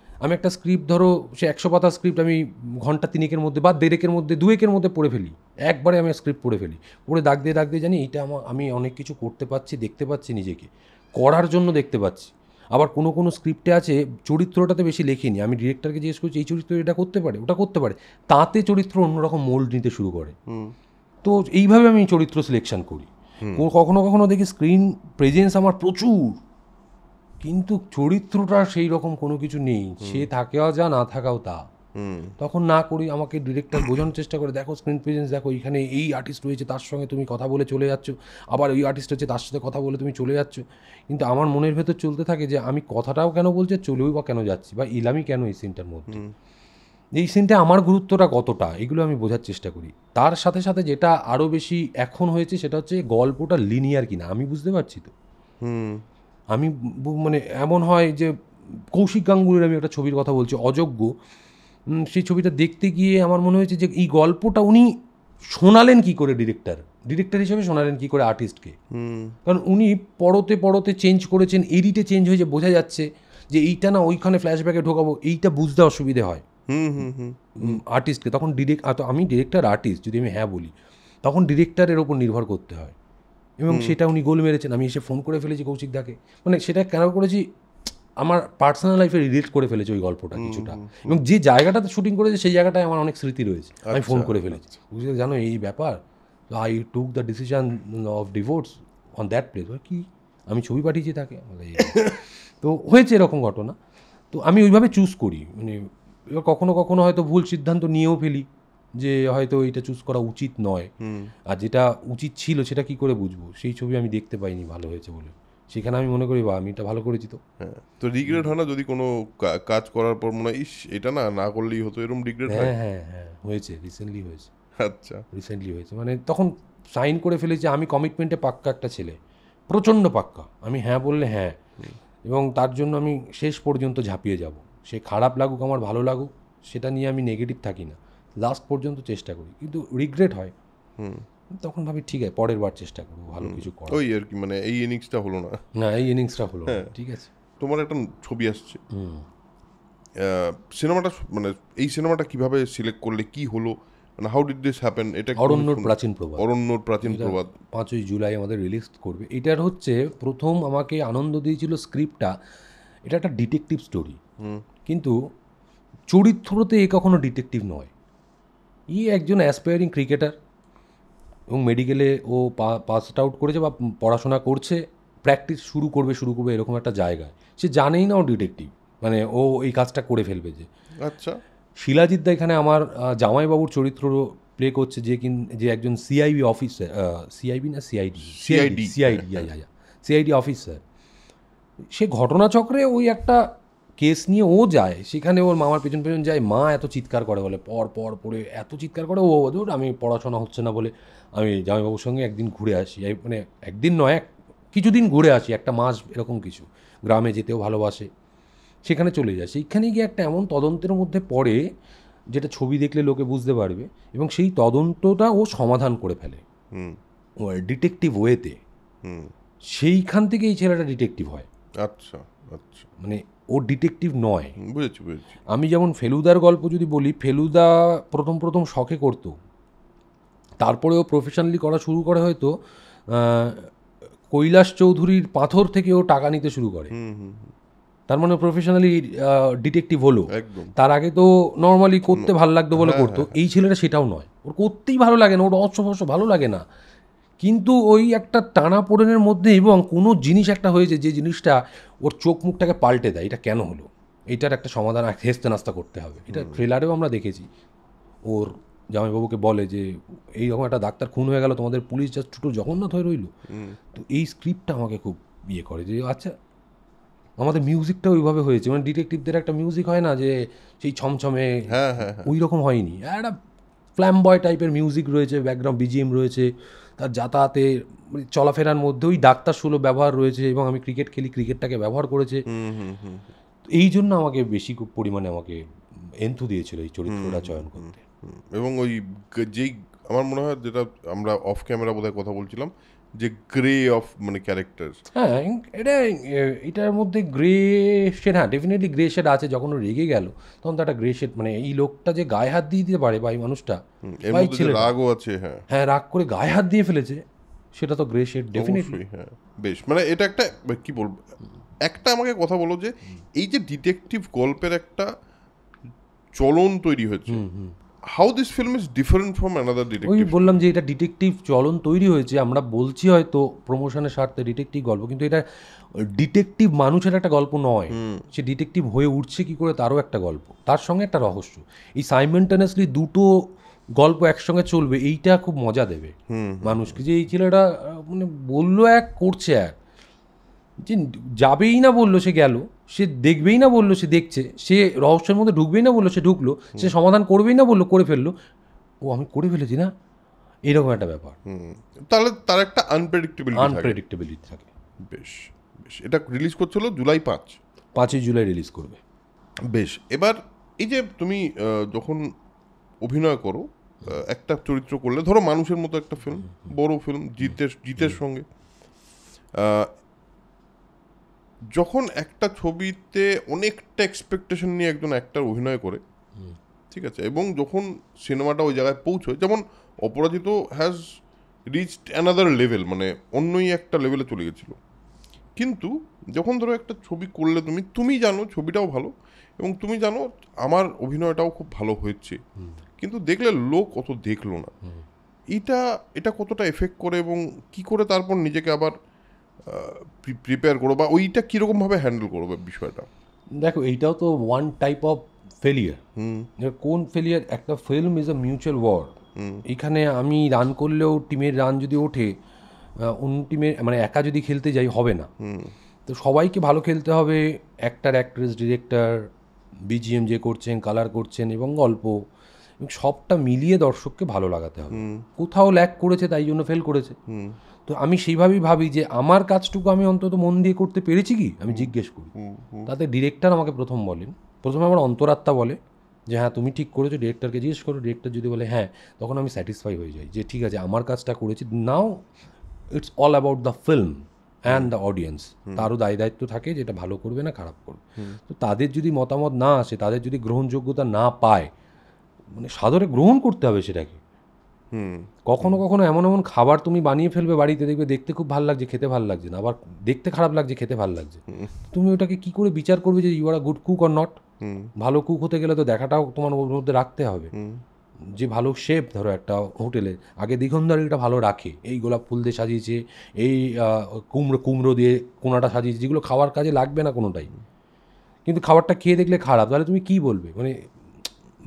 আমি একটা স্ক্রিপ্ট ধরো সে 100 পাতার স্ক্রিপ্ট আমি ঘন্টা 3-এর মধ্যে বা 1.5-এর মধ্যে 2-এর মধ্যে পড়ে ফেলি। একবারে আমি স্ক্রিপ্ট পড়ে ফেলি, পড়ে দাগ দিয়ে জানি এইটা আমি অনেক কিছু করতে পারছি, দেখতে পাচ্ছি নিজেকে করার জন্য দেখতে পাচ্ছি। আবার কোনো স্ক্রিপ্টে আছে চরিত্রটাতে বেশি লেখিনি, আমি ডিরেক্টরকে জিজ্ঞেস করছি এই চরিত্র এটা করতে পারে, ওটা করতে পারে, তাতে চরিত্র অন্যরকম মোল্ড নিতে শুরু করে। তো এইভাবে আমি চরিত্র সিলেকশন করি। কখনো দেখি স্ক্রিন প্রেজেন্স আমার প্রচুর, কিন্তু চরিত্রটা সেই রকম কোনো কিছু নেই, সে থাকেও যা না থাকাও তা। তখন না করি, আমাকে ডিরেক্টর বোঝানোর চেষ্টা করে দেখো স্ক্রিন প্রেজেন্স দেখো, এখানে এই আর্টিস্ট রয়েছে তার সঙ্গে তুমি কথা বলে চলে যাচ্ছ, আবার ওই আর্টিস্ট হচ্ছে তার সাথে কথা বলে তুমি চলে যাচ্ছ। কিন্তু আমার মনের ভেতর চলতে থাকে যে আমি কথাটাও কেন বলছি, চলেও বা কেন যাচ্ছি, বা এলামই কেন এই সিনটার মধ্যে, এই সিনটা আমার গুরুত্বটা কতটা, এগুলো আমি বোঝার চেষ্টা করি। তার সাথে সাথে যেটা আরও বেশি এখন হয়েছে সেটা হচ্ছে গল্পটা লিনিয়ার কিনা আমি বুঝতে পারছি তো। আমি মানে এমন হয় যে কৌশিক গাঙ্গুলির আমি একটা ছবির কথা বলছি, অযোগ্য, সেই ছবিটা দেখতে গিয়ে আমার মনে হয়েছে যে এই গল্পটা উনি শোনালেন কী করে, ডিরেক্টর হিসেবে শোনালেন কী করে আর্টিস্টকে। কারণ উনি পড়তে চেঞ্জ করেছেন, এডিটে চেঞ্জ হয়েছে, বোঝা যাচ্ছে যে এইটা না ওইখানে ফ্ল্যাশব্যাকে ঢোকাবো, এইটা বুঝতে অসুবিধে হয় আর্টিস্টকে। তখন আমি ডিরেক্টর আর্টিস্ট যদি আমি হ্যাঁ বলি, তখন ডিরেক্টরের ওপর নির্ভর করতে হয়। এবং সেটা উনি গোল মেরেছেন। আমি এসে ফোন করে ফেলেছি কৌশিক দাকে, মানে সেটা কেন করেছি, আমার পার্সোনাল লাইফে রিলেট করে ফেলেছে ওই গল্পটা কিছুটা, এবং যে জায়গাটাতে শুটিং করেছে সেই জায়গাটায় আমার অনেক স্মৃতি রয়েছে, আমি ফোন করে ফেলেছি, বুঝলে জানো এই ব্যাপার, I took the decision of divorce on that place. কি আমি ছবি পাঠিয়েছি তাকে, তো হয়েছে এরকম ঘটনা। তো আমি ওইভাবে চুজ করি, মানে এবার কখনো হয়তো ভুল সিদ্ধান্ত নিয়েও ফেলি যে হয়তো এটা চুজ করা উচিত নয়, আর যেটা উচিত ছিল সেটা কি করে বুঝবো, সেই ছবি আমি দেখতে পাইনি ভালো হয়েছে বলে, সেখানে আমি মনে করি বা আমি এটা ভালো করেছি। তো হ্যাঁ, তো রিগ্রেট হয় না যদি কোনো কাজ করার পর মনে হয় ইস এটা না করলেই হতো, এরকম রিগ্রেট হয়? হ্যাঁ হয়েছে, রিসেন্টলি হয়েছে। আচ্ছা, রিসেন্টলি হয়েছে, মানে তখন সাইন করে ফেলেছি, আমি কমিটমেন্টে পাক্কা একটা ছেলে, প্রচণ্ড পাক্কা, আমি হ্যাঁ বললে হ্যাঁ, এবং তার জন্য আমি শেষ পর্যন্ত ঝাঁপিয়ে যাব, সে খারাপ লাগুক আমার ভালো লাগুক সেটা নিয়ে আমি নেগেটিভ থাকি না, লাস্ট পর্যন্ত চেষ্টা করি, কিন্তু রিগ্রেট হয় তখন ভাবি ঠিক আছে পরের বার চেষ্টা করবো ভালো কিছু করা। ওই আর কি, মানে এই ইনিংসটা হলো না। না এই ইনিংসটা হলো না, ঠিক আছে। তোমার একটা ছবি আসছে, সিনেমাটা মানে এই সিনেমাটা কিভাবে সিলেক্ট করলে, কি হলো, মানে হাউ ডিড দিস হ্যাপেন? এটা অরণ্যর প্রাচীন প্রবাদ। অরণ্যর প্রাচীন প্রবাদ 5ই জুলাই আমাদের রিলিজ করবে। এটার হচ্ছে প্রথম আমাকে আনন্দ দিয়েছিল স্ক্রিপ্টটা, এটা একটা ডিটেকটিভ স্টোরি, কিন্তু চরিত্রতে এ কখনো ডিটেকটিভ নয়। একজন অ্যাসপায়ারিং ক্রিকেটার এবং মেডিকেলে ও পাস আউট করেছে বা পড়াশোনা করছে, প্র্যাকটিস শুরু করবে এরকম একটা জায়গায়। সে জানেই না ও ডিটেকটিভ, মানে ও এই কাজটা করে ফেলবে যে। আচ্ছা, শিলাজিৎ দা এখানে আমার জামাইবাবুর চরিত্র প্লে করছে, যে একজন সিআইবি অফিসার, সিআইবি না সিআইডি অফিসার। সে ঘটনাচক্রে ওই একটা কেস নিয়ে ও যায়, সেখানে ওর মামার পেছন পেছন যায়, মা এত চিৎকার করে, বলে পড়ে এত চিৎকার করে, ও ধর আমি পড়াশোনা হচ্ছে না বলে আমি জামাইবাবুর সঙ্গে একদিন ঘুরে আসি, মানে একদিন নয় কিছুদিন ঘুরে আসি, একটা মাস এরকম কিছু, গ্রামে যেতেও ভালোবাসে, সেখানে চলে যায়। সেইখানে গিয়ে একটা এমন তদন্তের মধ্যে পড়ে যেটা ছবি দেখলে লোকে বুঝতে পারবে, এবং সেই তদন্তটা ও সমাধান করে ফেলে ও ডিটেকটিভ ওয়েতে। সেইখান থেকে এই ছেলেটা ডিটেকটিভ হয়। আচ্ছা আচ্ছা, মানে ও ডিটেকটিভ নয়। বুঝেছি। আমি যেমন ফেলুদার গল্প যদি বলি, ফেলুদা প্রথম শখে করতো, তারপরে ও প্রফেশনালি করা শুরু করে হয়তো কৈলাস চৌধুরীর পাথর থেকে ও টাকা নিতে শুরু করে, তার মানে প্রফেশনালি ডিটেকটিভ হলো। তার আগে তো নর্মালি করতে ভালো লাগতো বলে করতো। এই ছেলেটা সেটাও নয়, ওর করতেই ভালো লাগে না, ওর রহস্য ভালো লাগে না, কিন্তু ওই একটা টানাপোড়েনের মধ্যে, এবং কোনো জিনিস একটা হয়েছে যে জিনিসটা ওর চোখ মুখটাকে পাল্টে দেয়, এটা কেন হলো, এইটার একটা সমাধান হেস্তে নাস্তা করতে হবে। এটা ট্রেলারেও আমরা দেখেছি, ওর জামাইবাবুকে বলে যে এইরকম একটা ডাক্তার খুন হয়ে গেল, তোমাদের পুলিশ জাস্ট ছুটো জগন্নাথ হয়ে রইল। তো এই স্ক্রিপ্টটা আমাকে খুব করে যে আচ্ছা, আমাদের মিউজিকটা ওইভাবে হয়েছে, মানে ডিটেকটিভদের একটা মিউজিক হয় না যে সেই ছমছমে, ওই রকম হয়নি, একটা ফ্ল্যামবয় টাইপের মিউজিক রয়েছে, ব্যাকগ্রাউন্ড বিজিএম রয়েছে, তার যাতায়াতে চলাফেরার মধ্যে ওই ডাক্তার সুলভ ব্যবহার রয়েছে, এবং আমি ক্রিকেট খেলি, ক্রিকেটটাকে ব্যবহার করেছে। এই জন্য আমাকে বেশি পরিমাণে আমাকে এন্থু দিয়েছিল এই চরিত্রটা চয়ন করতে। এবং ওই যেই আমার মনে হয়, যেটা আমরা অফ ক্যামেরা বোধহয় কথা বলছিলাম, যে গ্রে অফ মানে ক্যারেক্টার, হ্যাঁ এটার মধ্যে গ্রে শেড, হ্যাঁ ডেফিনেটলি গ্রে শেড আছে। যখন ও রেগে গেল তখন তো একটা গ্রে শেড, মানে এই লোকটা যে গায়ে হাত দিয়ে দিতে পারে, বা এই মানুষটা, রাগও আছে, হ্যাঁ রাগ করে গায়ে হাত দিয়ে ফেলেছে, সেটা তো গ্রে শেড ডেফিনেটলি। হ্যাঁ বেশ, মানে এটা একটা কি বলবো, একটা আমাকে কথা বলো যে এই যে ডিটেকটিভ গল্পের একটা চলন তৈরি হয়েছে, how this film is different from another detective. ওই বললাম যে এটা ডিটেকটিভ চলন তৈরি হয়েছে, আমরা বলছি হয়তো প্রমোশনের স্বার্থে ডিটেকটিভ গল্প, কিন্তু এটা ডিটেকটিভ মানুষের একটা গল্প নয়, সে ডিটেকটিভ হয়ে উঠছে কি করে তারও একটা গল্প, তার সঙ্গে একটা রহস্য। এই সাইমেন্টানেসলি দুটো গল্প একসঙ্গে চলবে, এইটা খুব মজা দেবে মানুষকে, যে এই ছেলেটা মানে বললো এক করছে এক, যে যাবেই না বললো সে গেল, সে দেখবেই না বললো সে দেখছে, সে রহস্যের মধ্যে ঢুকবেই না বললো সে ঢুকলো, সে সমাধান করবেই না বললো করে ফেললো, ও আমি করে ফেলেছি না, এরকম একটা ব্যাপার। তাহলে তার একটা আনপ্রেডিক্টেবিলিটি থাকে। বেশ বেশ, এটা রিলিজ করছিল জুলাই 5ই জুলাই রিলিজ করবে। বেশ, এবার এই যে তুমি যখন অভিনয় করো, একটা চরিত্র করলে, ধরো মানুষের মতো একটা ফিল্ম, বড় ফিল্ম, জিতের সঙ্গে, যখন একটা ছবিতে অনেকটা এক্সপেকটেশন নিয়ে একজন অ্যাক্টর অভিনয় করে, ঠিক আছে, এবং যখন সিনেমাটা ওই জায়গায় পৌঁছয়, যেমন অপরাজিত হ্যাজ রিচড অ্যানাদার লেভেল, মানে অন্যই একটা লেভেলে চলে গেছিলো, কিন্তু যখন ধরো একটা ছবি করলে তুমি জানো ছবিটাও ভালো, এবং তুমি জানো আমার অভিনয়টাও খুব ভালো হয়েছে, কিন্তু দেখলে লোক অত দেখলো না, এটা কতটা এফেক্ট করে, এবং কি করে তারপর নিজেকে আবার প্রিপেয়ার করো, বা ওইটা কীরকমভাবে হ্যান্ডেল করবে বিষয়টা? দেখো এইটাও তো ওয়ান টাইপ অফ ফেলিয়ার। কোন ফেলিয়ার? একটা film is a mutual war. এখানে আমি রান করলেও টিমের রান যদি ওঠে, অন্য টিমের মানে একা যদি খেলতে যাই হবে না, তো সবাইকে ভালো খেলতে হবে, অ্যাক্টার, অ্যাক্ট্রেস, ডিরেক্টর, বিজিএম যে করছেন, কালার করছেন, এবং গল্প, এবং সবটা মিলিয়ে দর্শককে ভালো লাগাতে হবে। কোথাও ল্যাক করেছে তাই জন্য ফেল করেছে, তো আমি সেইভাবেই ভাবি যে আমার কাজটুকু আমি অন্তত মন দিয়ে করতে পেরেছি কি, আমি জিজ্ঞেস করি। তাতে ডিরেক্টর আমাকে প্রথমে আমার অন্তরাত্মা বলে যে হ্যাঁ তুমি ঠিক করেছো, ডিরেক্টরকে জিজ্ঞেস করো, ডিরেক্টর যদি বলে হ্যাঁ, তখন আমি স্যাটিসফাই হয়ে যাই যে ঠিক আছে আমার কাজটা করেছি। Now it's all about the film and the audience. তারও দায়িত্ব থাকে যেটা ভালো করবে না খারাপ করবে। তো তাদের যদি মতামত না আসে, তাদের যদি গ্রহণযোগ্যতা না পায়, মানে সাদরে গ্রহণ করতে হবে সেটাকে। কখনো কখনো এমন এমন খাবার তুমি বানিয়ে ফেলবে বাড়িতে, দেখবে দেখতে খুব ভালো লাগছে, খেতে ভালো লাগছে না, আবার দেখতে খারাপ লাগছে, খেতে ভালো লাগছে। তুমি ওটাকে কি করে বিচার করবে যে you are a good cook or not? ভালো কুক হতে গেলে তো দেখাটাও তোমার ওর মধ্যে রাখতে হবে। যে ভালো শেফ ধরো একটা হোটেলে আগে দিগন্ধারিটা ভালো রাখে, এই গোলাপ ফুল দিয়ে সাজিয়েছে, এই কুমড়ো দিয়ে কোনাটা সাজিয়েছে, যেগুলো খাওয়ার কাজে লাগবে না কোনোটাই, কিন্তু খাবারটা খেয়ে দেখলে খারাপ, তাহলে তুমি কী বলবে? মানে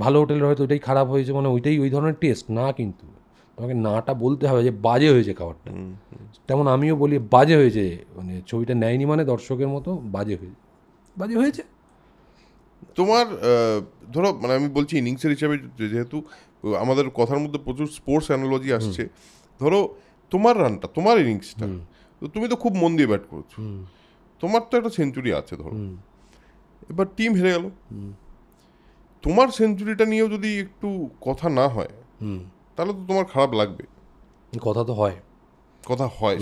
ভালো হোটেলের হয়তো ওইটাই খারাপ হয়েছে, মানে ওইটাই ওই ধরনের টেস্ট না, কিন্তু তোমাকে নাটা বলতে হবে যে বাজে হয়েছে খাবারটা। তেমন আমিও বলি বাজে হয়েছে, মানে ছবিটা নেয়নি মানে দর্শকের মতো বাজে হয়েছে। তোমার ধরো মানে আমি বলছি ইনিংসের হিসাবে, যেহেতু আমাদের কথার মধ্যে প্রচুর স্পোর্টস অ্যানালজি আসছে, ধরো তোমার রানটা, তোমার ইনিংসটা, তো তুমি তো খুব মন দিয়ে ব্যাট করেছো, তোমার তো একটা সেঞ্চুরি আছে ধরো, এবার টিম হেরে গেল, তোমার সেঞ্চুরিটা নিয়েও যদি একটু কথা না হয় তাহলে তো তোমার খারাপ লাগবে। কথা তো হয়,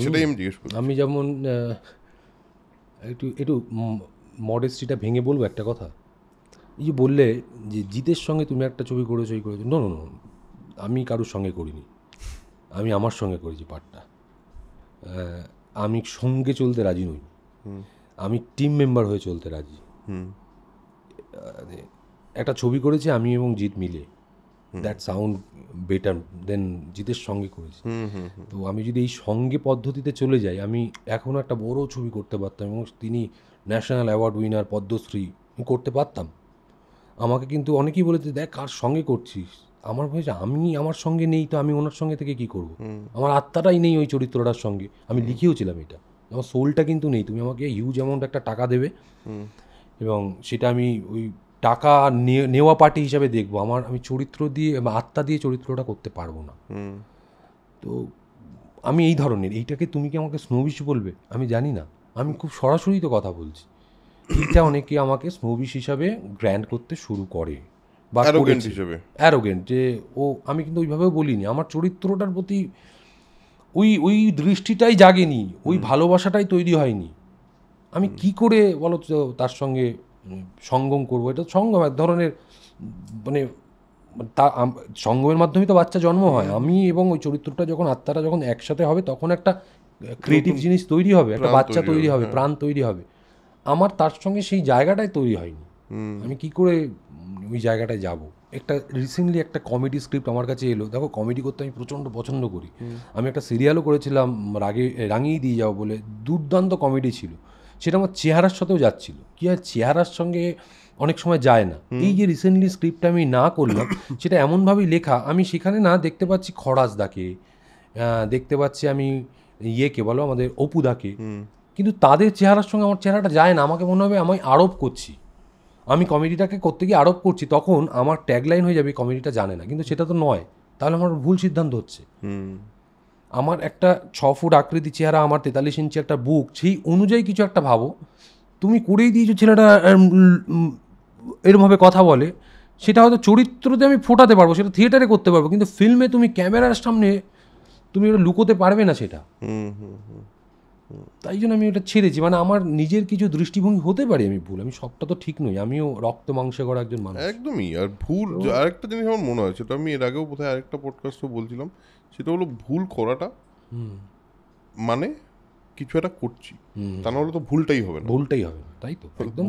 সেটাই আমি জিজ্ঞেস করি। আমি যেমন একটু মডেস্টিটা ভেঙে বলবো একটা কথা। এই যে বললে যে জিতের সঙ্গে তুমি একটা ছবি করেছো, নো, আমি কারোর সঙ্গে করিনি, আমি আমার সঙ্গে করেছি পার্টটা। আমি সঙ্গে চলতে রাজি নই, আমি টিম মেম্বার হয়ে চলতে রাজি। একটা ছবি করেছি আমি এবং জিৎ মিলে, দ্যাট সাউন্ড বেটার দেন জিতের সঙ্গে করেছি। তো আমি যদি এই সঙ্গে পদ্ধতিতে চলে যাই, আমি এখনও একটা বড় ছবি করতে পারতাম এবং তিনি ন্যাশনাল অ্যাওয়ার্ড উইনার, পদ্মশ্রী করতে পারতাম। আমাকে কিন্তু অনেকেই বলেছে দেখ কার সঙ্গে করছিস, আমার ভয়েছে আমি আমার সঙ্গে নেই, তো আমি ওনার সঙ্গে থেকে কী করবো? আমার আত্মাটাই নেই ওই চরিত্রটার সঙ্গে। আমি লিখেওছিলাম এটা, আমার সোলটা কিন্তু নেই। তুমি আমাকে হিউজ অ্যামাউন্ট একটা টাকা দেবে এবং সেটা আমি ওই টাকা নেওয়া পার্টি হিসাবে দেখবো, আমি চরিত্র দিয়ে আত্মা দিয়ে চরিত্রটা করতে পারবো না। তো আমি এই ধরনের, এইটাকে তুমি কি আমাকে স্নোবিশ বলবে আমি জানি না, আমি খুব সরাসরি তো কথা বলছি। এইটা অনেকে আমাকে স্নোবিশ হিসাবে গ্র্যান্ড করতে শুরু করে বা অ্যারোগেন্ট, যে ও, আমি কিন্তু ওইভাবেও বলিনি, আমার চরিত্রটার প্রতি ওই দৃষ্টিটাই জাগেনি, ওই ভালোবাসাটাই তৈরি হয়নি। আমি কি করে বলো তো তার সঙ্গে সঙ্গম করবো? এটা সঙ্গম এক ধরনের, মানে সঙ্গমের মাধ্যমেই তো বাচ্চা জন্ম হয়। আমি এবং ওই চরিত্রটা যখন, আত্মাটা যখন একসাথে হবে, তখন একটা ক্রিয়েটিভ জিনিস তৈরি হবে, একটা বাচ্চা তৈরি হবে, প্রাণ তৈরি হবে। আমার তার সঙ্গে সেই জায়গাটাই তৈরি হয়নি। আমি কি করে ওই জায়গাটায় যাব? একটা রিসেন্টলি একটা কমেডি স্ক্রিপ্ট আমার কাছে এলো, দেখো কমেডি করতে আমি প্রচণ্ড পছন্দ করি। আমি একটা সিরিয়ালও করেছিলাম রাঙিয়ে দিয়ে যাও বলে, দুর্দান্ত কমেডি ছিল, সেটা আমার চেহারার সাথেও যাচ্ছিল। কি হয়, চেহারার সঙ্গে অনেক সময় যায় না। এই যে রিসেন্টলি স্ক্রিপ্টটা আমি না করলাম, সেটা এমনভাবেই লেখা, আমি সেখানে না দেখতে পাচ্ছি খরাজদাকে, দেখতে পাচ্ছি আমি ইয়েকে বলো আমাদের অপুদাকে, কিন্তু তাদের চেহারার সঙ্গে আমার চেহারাটা যায় না। আমাকে মনে হবে আমি আরোপ করছি, আমি কমেডিটাকে করতে গিয়ে আরোপ করছি, তখন আমার ট্যাগলাইন হয়ে যাবে কমেডিটা জানে না, কিন্তু সেটা তো নয়, তাহলে আমার ভুল সিদ্ধান্ত হচ্ছে। আমার একটা 6 ফুট আকৃতি চেহারা, আমার 43 ইঞ্চি একটা বুক, সেই অনুযায়ী কিছু একটা ভাবো। তুমি করেই দিয়েছো ছেলেটা এরমভাবে কথা বলে, সেটা হয়তো চরিত্রতে আমি ফোটাতে পারবো, সেটা থিয়েটারে করতে পারবো, কিন্তু ফিল্মে তুমি ক্যামেরার সামনে তুমি ওটা লুকোতে পারবে না সেটা। তাই জন্য আমি ওটা ছেড়েছি। মানে আমার নিজের কিছু দৃষ্টিভঙ্গি হতে পারে আমি ভুল, আমি সবটা তো ঠিক নই, আমিও রক্ত মাংসে করা একজন মানুষ। একদমই। আর ভুল, আরেকটা জিনিস আমার মনে হয়, সেটা আমি এর আগেও বোধহয় আরেকটা পডকাস্টও বলছিলাম, সেটা হলো ভুল করাটা মানে কিছু একটা করছি, তা নাহলে তো ভুলটাই হবে না। তাই তো, একদম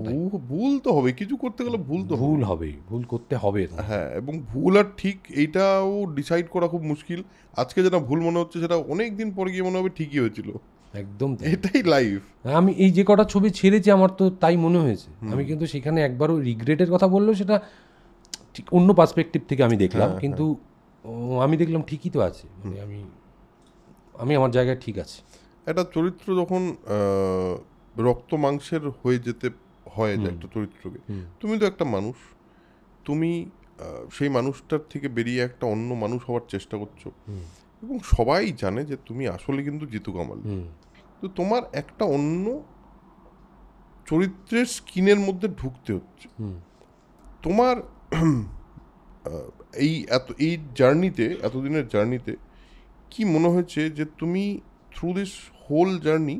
ভুল তো হবে, কিছু করতে গেলে ভুল হবে, ভুল করতে হবে। হ্যাঁ, এবং ভুল আর ঠিক এইটাও ডিসাইড করা খুব মুশকিল। আজকে যেটা ভুল মনে হচ্ছে সেটা অনেক দিন পরে গিয়ে মনে হবে ঠিকই হয়েছিল। একদম, এটাই লাইফ। আমি এই যে কটা ছবি ছেড়েছি আমার তো তাই মনে হয়েছে। আমি কিন্তু সেখানে একবারও রিগ্রেটের কথা বললেও সেটা ঠিক অন্য পার্সপেক্টিভ থেকে আমি দেখলাম, কিন্তু আমি দেখলাম ঠিকই তো আছে, মানে আমি আমার জায়গায় ঠিক আছে। একটা চরিত্র যখন রক্ত মাংসের হয়ে যেতে হয় যে একটা চরিত্রকে, তুমি তো একটা মানুষ, তুমি সেই মানুষটার থেকে বেরিয়ে একটা অন্য মানুষ হওয়ার চেষ্টা করছো, এবং সবাই জানে যে তুমি আসলে কিন্তু জিতু কামাল। তো তোমার একটা অন্য চরিত্রের স্কিনের মধ্যে ঢুকতে হচ্ছে। তোমার এই জার্নিতে, এতদিনের জার্নিতে কি মনে হয়েছে যে তুমি থ্রু দিস হোল জার্নি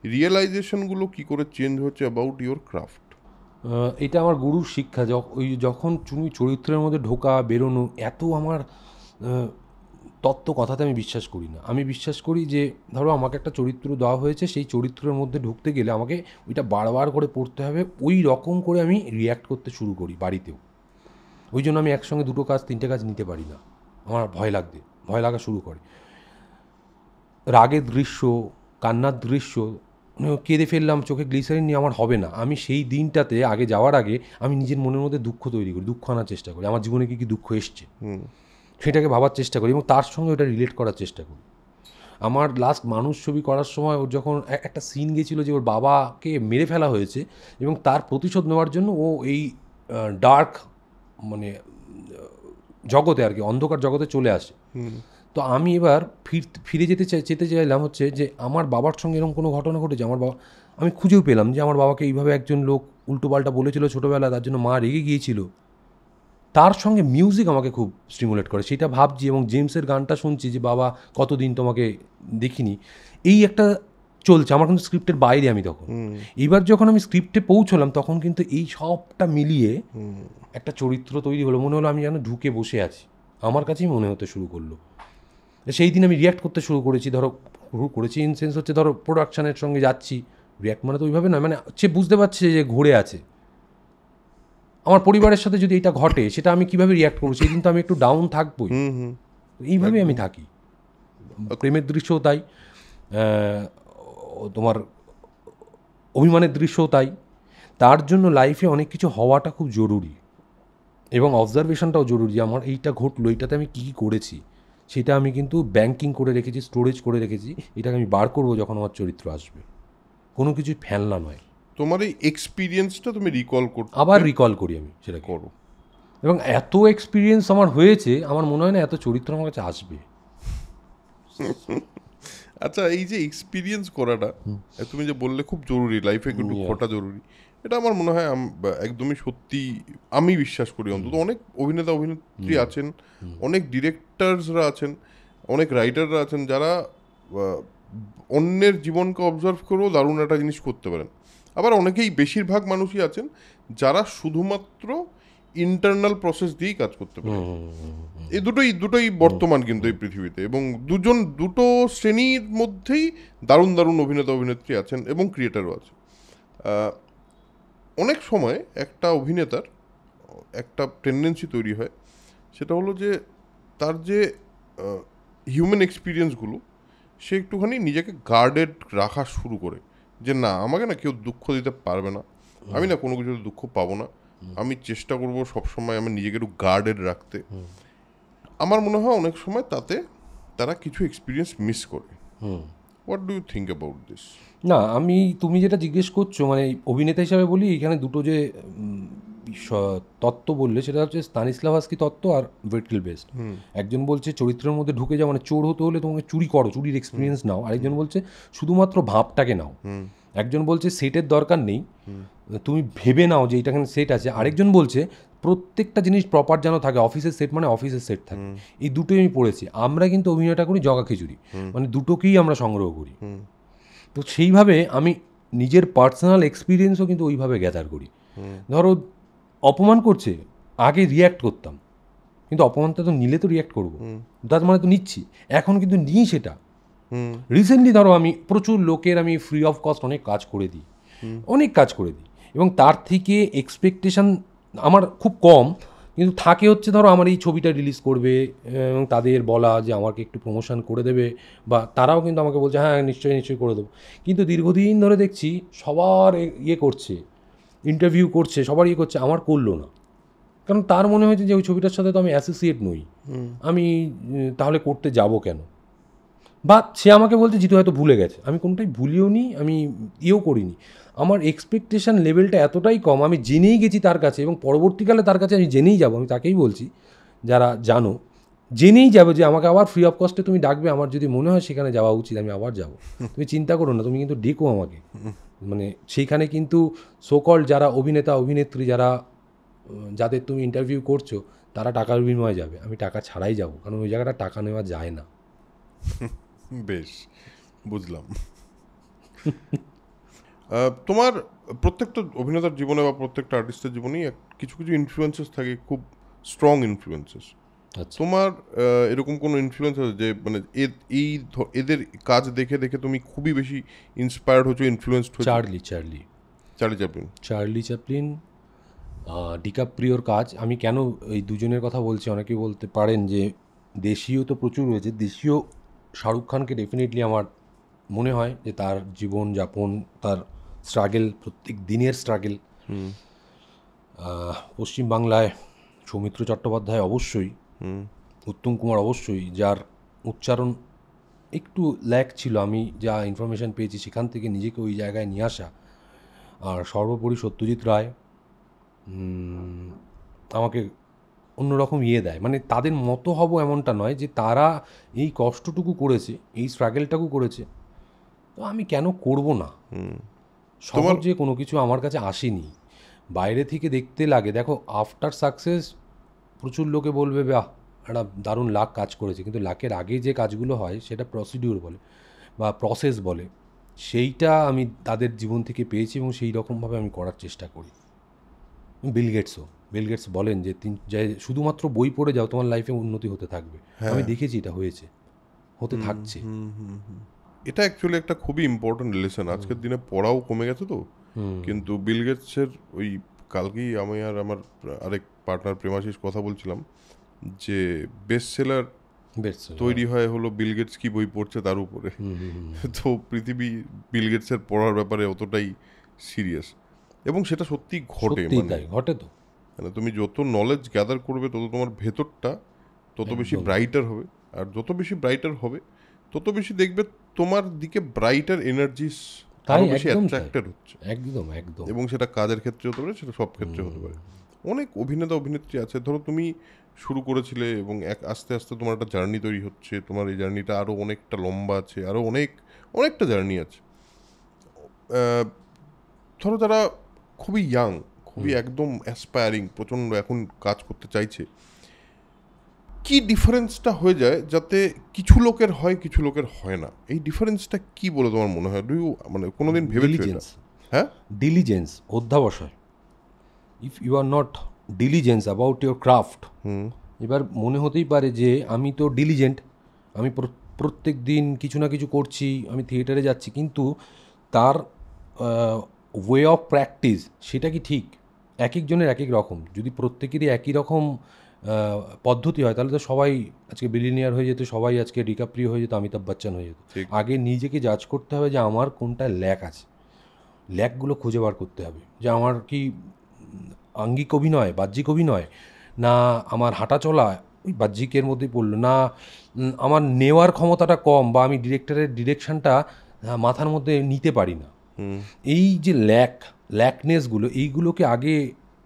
রিয়েলাইজেশনগুলো কি করে চেঞ্জ হচ্ছে অ্যাবাউট ইওর ক্রাফট? এটা আমার গুরুর শিক্ষা। যখন তুমি চরিত্রের মধ্যে ঢোকা বেরোনো, এত আমার তত্ত্ব কথাতে আমি বিশ্বাস করি না। আমি বিশ্বাস করি যে ধরো আমাকে একটা চরিত্র দেওয়া হয়েছে, সেই চরিত্রের মধ্যে ঢুকতে গেলে আমাকে ওইটা বারবার করে পড়তে হবে, ওই রকম করে আমি রিয়্যাক্ট করতে শুরু করি বাড়িতেও। ওই জন্য আমি একসঙ্গে 2টো কাজ 3টে কাজ নিতে পারি না, আমার ভয় লাগা শুরু করে। রাগের দৃশ্য, কান্নার দৃশ্য, কেঁদে ফেললাম, চোখে গ্লিসারিন নিয়ে আমার হবে না। আমি সেই দিনটাতে যাওয়ার আগে আমি নিজের মনের মধ্যে দুঃখ তৈরি করি, দুঃখ আনার চেষ্টা করি, আমার জীবনে কী দুঃখ এসছে সেটাকে ভাবার চেষ্টা করি এবং তার সঙ্গে ওটা রিলেট করার চেষ্টা করি। আমার লাস্ট মানুষ ছবি করার সময় ওর যখন একটা সিন গেছিলো যে ওর বাবাকে মেরে ফেলা হয়েছে এবং তার প্রতিশোধ নেওয়ার জন্য ও এই ডার্ক মানে জগতে আর কি, অন্ধকার জগতে চলে আসে। তো আমি এবার ফিরে যেতে চাইলাম হচ্ছে যে আমার বাবার সঙ্গে এরকম কোনো ঘটনা ঘটেছে, আমার বাবা, আমি খুঁজেও পেলাম যে আমার বাবাকে এইভাবে একজন লোক উল্টোপাল্টা বলেছিল ছোটোবেলা, তার জন্য মা রেগে গিয়েছিল। তার সঙ্গে মিউজিক আমাকে খুব স্টিমুলেট করে, সেটা ভাবছি এবং জেমসের গানটা শুনছি যে বাবা কতদিন তোমাকে দেখিনি, এই একটা চলছে আমার কিন্তু স্ক্রিপ্টের বাইরে। আমি তখন এইবার যখন আমি স্ক্রিপ্টে পৌঁছলাম তখন কিন্তু এই সবটা মিলিয়ে একটা চরিত্র তৈরি হলো, মনে হলো আমি যেন ঢুকে বসে আছি, আমার কাছেই মনে হতে শুরু করলো। সেই দিন আমি রিয়্যাক্ট করতে শুরু করেছি, ইন সেন্স হচ্ছে ধরো প্রোডাকশানের সঙ্গে যাচ্ছি, রিয়্যাক্ট মানে তো ওইভাবে নয়, মানে সে বুঝতে পারছে যে ঘুরে আছে। আমার পরিবারের সাথে যদি এটা ঘটে সেটা আমি কীভাবে রিয়্যাক্ট করবো, সেই দিন তো আমি একটু ডাউন থাকবোই, এইভাবেই আমি থাকি। প্রেমের দৃশ্যও তাই, তোমার অভিমানের দৃশ্যও তাই। তার জন্য লাইফে অনেক কিছু হওয়াটা খুব জরুরি এবং অবজারভেশনটাও জরুরি। আমার এইটা ঘটলো, এইটাতে আমি কী করেছি সেটা আমি কিন্তু ব্যাংকিং করে রেখেছি, স্টোরেজ করে রেখেছি, এটাকে আমি বার করবো যখন আমার চরিত্র আসবে, কোনো কিছু ফেলনা নয়। তোমার এই এক্সপিরিয়েন্সটা তুমি আবার রিকল করি আমি, সেটা করো। এবং এত এক্সপিরিয়েন্স আমার হয়েছে, আমার মনে হয় না এত চরিত্র আমার কাছে আসবে। আচ্ছা, এই যে এক্সপিরিয়েন্স করাটা তুমি যে বললে খুব জরুরি, লাইফে একটু ঘটা জরুরি, এটা আমার মনে হয় একদমই সত্যি, আমি বিশ্বাস করি। অন্তত অনেক অভিনেত্রী আছেন, অনেক ডিরেক্টরসরা আছেন, অনেক রাইটাররা আছেন যারা অন্যের জীবনকে অবজার্ভ করেও দারুণ একটা জিনিস করতে পারেন। আবার অনেকেই, বেশিরভাগ মানুষই আছেন যারা শুধুমাত্র ইন্টারনাল প্রসেস দিয়েই কাজ করতে পারে। এই দুটোই বর্তমান কিন্তু এই পৃথিবীতে, এবং দুটো শ্রেণীর মধ্যেই দারুণ অভিনেত্রী আছেন এবং ক্রিয়েটারও আছে। অনেক সময় একটা অভিনেতার একটা টেন্ডেন্সি তৈরি হয়, সেটা হলো যে তার যে হিউম্যান এক্সপিরিয়েন্সগুলো, সে একটুখানি নিজেকে গার্ডেড রাখা শুরু করে, যে না, আমাকে না কেউ দুঃখ দিতে পারবে না, আমি না কোনো কিছুতে দুঃখ পাবো না, আমি চেষ্টা করবো সবসময় আমার নিজেকে একটু গার্ডেড রাখতে। আমার মনে হয় অনেক সময় তাতে তারা কিছু এক্সপিরিয়েন্স মিস করে। What do you think about this? না, তুমি যেটা জিজ্ঞেস করছো, মানে অভিনেতা হিসাবে বলি, এখানে দুটো যে তত্ত্ব বললে সেটা হচ্ছে স্তানিস্লাভস্কি তত্ত্ব আর ভেটকেল বেস্ট। একজন বলছে চরিত্রের মধ্যে ঢুকে যাও, মানে চোর হতে হলে তোমাকে চুরি করো, চুরির এক্সপিরিয়েন্স নাও। আরেকজন বলছে শুধুমাত্র ভাবটাকে নাও। একজন বলছে সেটের দরকার নেই, তুমি ভেবে নাও যে এইটা এখানে সেট আছে। আরেকজন বলছে প্রত্যেকটা জিনিস প্রপার যেন থাকে, অফিসের সেট মানে অফিসের সেট থাকে। এই দুটোই আমি পড়েছি। আমরা কিন্তু অভিনয়টা করি জগা খিচুড়ি, মানে দুটোকেই আমরা সংগ্রহ করি। তো সেইভাবে আমি নিজের পার্সোনাল এক্সপিরিয়েন্সও কিন্তু ওইভাবে গ্যাদার করি। ধরো অপমান করছে, আগে রিয়্যাক্ট করতাম, কিন্তু অপমানটা তো নিলে তো রিয়্যাক্ট করবো, তার মানে তো নিচ্ছি। এখন কিন্তু নিই সেটা। রিসেন্টলি ধরো আমি প্রচুর লোকের আমি ফ্রি অফ কস্ট অনেক কাজ করে দিই এবং তার থেকে এক্সপেকটেশন আমার খুব কম, কিন্তু থাকে হচ্ছে ধরো আমার এই ছবিটা রিলিজ করবে এবং তাদের বলা যে আমাকে একটু প্রমোশন করে দেবে, বা তারাও কিন্তু আমাকে বলছে হ্যাঁ নিশ্চয়ই করে দেবো। কিন্তু দীর্ঘদিন ধরে দেখছি সবার করছে, ইন্টারভিউ করছে, সবার করছে, আমার করলো না। কারণ তার মনে হয়েছে যে ওই ছবিটার সাথে তো আমি অ্যাসোসিয়েট নই, আমি তাহলে করতে যাব কেন। বা সে আমাকে বলছে জিতু হয়তো ভুলে গেছে, আমি কোনোটাই ভুলিও নি, আমি করিনি। আমার এক্সপেকটেশন লেভেলটা এতটাই কম, আমি জেনেই গেছি তার কাছে, এবং পরবর্তীকালে তার কাছে আমি জেনেই যাব। আমি তাকেই বলছি, যারা জানো, জেনেই যাবে যে আমাকে আবার ফ্রি অফ কস্টে তুমি ডাকবে, আমার যদি মনে হয় সেখানে যাওয়া উচিত আমি আবার যাব। তুমি চিন্তা করো না, তুমি কিন্তু ডেকো আমাকে। মানে সেইখানে কিন্তু সোকল যারা অভিনেতা অভিনেত্রী, যারা যাদের তুমি ইন্টারভিউ করছো তারা টাকার বিনিময়ে যাবে, আমি টাকা ছাড়াই যাব, কারণ ওই জায়গাটা টাকা নেওয়া যায় না। বেশ, বুঝলাম। তোমার প্রত্যেকটা অভিনেতার জীবনে বা প্রত্যেকটা আর্টিস্টের জীবনেই কিছু কিছু ইনফ্লুয়েন্সেস থাকে, খুব স্ট্রং ইনফ্লুয়েন্সেস। আচ্ছা, তোমার এরকম কোনো ইনফ্লুয়েন্স আছে যে মানে এদের কাজ দেখে দেখে তুমি খুবই বেশি ইন্সপায়ার্ড হয়েছো, ইনফ্লুয়েন্সড হয়েছো? Charlie Chaplin. চ্যাপলিন, ডিকাপ্রিওর কাজ। আমি কেন এই দুজনের কথা বলছি, অনেকেই বলতে পারেন যে দেশীয় তো প্রচুর রয়েছে, দেশীয় শাহরুখ খানকে ডেফিনেটলি আমার মনে হয় যে তার জীবনযাপন, তার স্ট্রাগেল, প্রত্যেক দিনের স্ট্রাগেল। পশ্চিমবাংলায় সৌমিত্র চট্টোপাধ্যায় অবশ্যই, উত্তম কুমার অবশ্যই, যার উচ্চারণ একটু ল্যাক ছিল, আমি যা ইনফরমেশান পেয়েছি সেখান থেকে নিজেকে ওই জায়গায় নিয়ে আসা। আর সর্বোপরি সত্যজিৎ রায় আমাকে অন্যরকম দেয়, মানে তাদের মতো হব এমনটা নয়, যে তারা এই কষ্টটুকু করেছে, এই স্ট্রাগেলটাকু করেছে, তো আমি কেন করব না। সহজে কোনো কিছু আমার কাছে আসেনি, বাইরে থেকে দেখতে লাগে। দেখো, আফটার সাকসেস প্রচুর লোকে বলবে বাহ একটা দারুণ লাক কাজ করেছে, কিন্তু লাকের আগে যে কাজগুলো হয় সেটা প্রসিডিউর বলে বা প্রসেস বলে, সেইটা আমি তাদের জীবন থেকে পেয়েছি এবং সেই রকমভাবে আমি করার চেষ্টা করি। বিল গেটস বলেন যে শুধুমাত্র বই পড়ে যাও, তোমার লাইফে উন্নতি হতে থাকবে। আমি দেখেছি এটা হয়েছে, হতে থাকছে। এটা অ্যাকচুয়ালি একটা খুবই ইম্পর্টেন্ট লেসন। আজকের দিনে পড়াও কমে গেছে তো, কিন্তু বিল গেটসের ওই কালকেই আমি আর আমার আরেক পার্টনার প্রেমাশিস কথা বলছিলাম যে বেস্ট সেলার তৈরি হয় হলো বিল গেটস কি বই পড়ছে তার উপরে। তো পৃথিবী বিল গেটসের পড়ার ব্যাপারে অতটাই সিরিয়াস, এবং সেটা সত্যি ঘটে। ঘটে তো, মানে তুমি যত নলেজ গ্যাদার করবে তত তোমার ভেতরটা তত বেশি ব্রাইটার হবে, আর যত বেশি ব্রাইটার হবে তত বেশি দেখবে তোমার দিকে ব্রাইটার এনার্জিস আরো বেশি অ্যাট্রাক্টেড হচ্ছে। একদম। এবং সেটা কাজের ক্ষেত্রে হতে পারে, সেটা সব ক্ষেত্রে হতে পারে। অনেক অভিনেতা অভিনেত্রী আছে, ধরো তুমি শুরু করেছিলে এবং আস্তে আস্তে তোমার একটা জার্নি তৈরি হচ্ছে, তোমার এই জার্নিটা আরও অনেকটা লম্বা আছে, আরও অনেকটা জার্নি আছে। ধরো যারা খুবই ইয়াং, খুবই একদম অ্যাসপায়ারিং, প্রচণ্ড এখন কাজ করতে চাইছে, কি ডিফারেন্সটা হয়ে যায় যাতে কিছু লোকের হয় কিছু লোকের হয় না? এই ডিফারেন্সটা কি বলে তোমার মনে হয়? মানে কোনোদিন ভেবেছো এটা? হ্যাঁ, ডিলিজেন্স, অধ্যাবসায়। If you are not diligence about your craft, এবার মনে হতেই পারে যে আমি তো ডিলিজেন্ট, আমি প্রত্যেক দিন কিছু না কিছু করছি, আমি থিয়েটারে যাচ্ছি, কিন্তু তার ওয়ে অফ প্র্যাকটিস সেটা কি ঠিক? এক একজনের এক এক রকম। যদি প্রত্যেকেরই একই রকম পদ্ধতি হয়, তাহলে তো সবাই আজকে বিলিনিয়ার হয়ে যেত, সবাই আজকে ডিকাপ্রিও হয়ে যেত, অমিতাভ বচ্চন হয়ে যেত। আগে নিজেকে জাজ করতে হবে যে আমার কোনটা ল্যাক আছে, ল্যাকগুলো খুঁজে বার করতে হবে, যে আমার কি আঙ্গিক অভিনয়, বাহ্যিক অভিনয়, না আমার হাঁটা চলা ওই বাহ্যিকের মধ্যেই পড়লো, না আমার নেওয়ার ক্ষমতাটা কম, বা আমি ডিরেক্টরের ডিরেকশানটা মাথার মধ্যে নিতে পারি না। এই যে ল্যাকনেসগুলো, এইগুলোকে আগে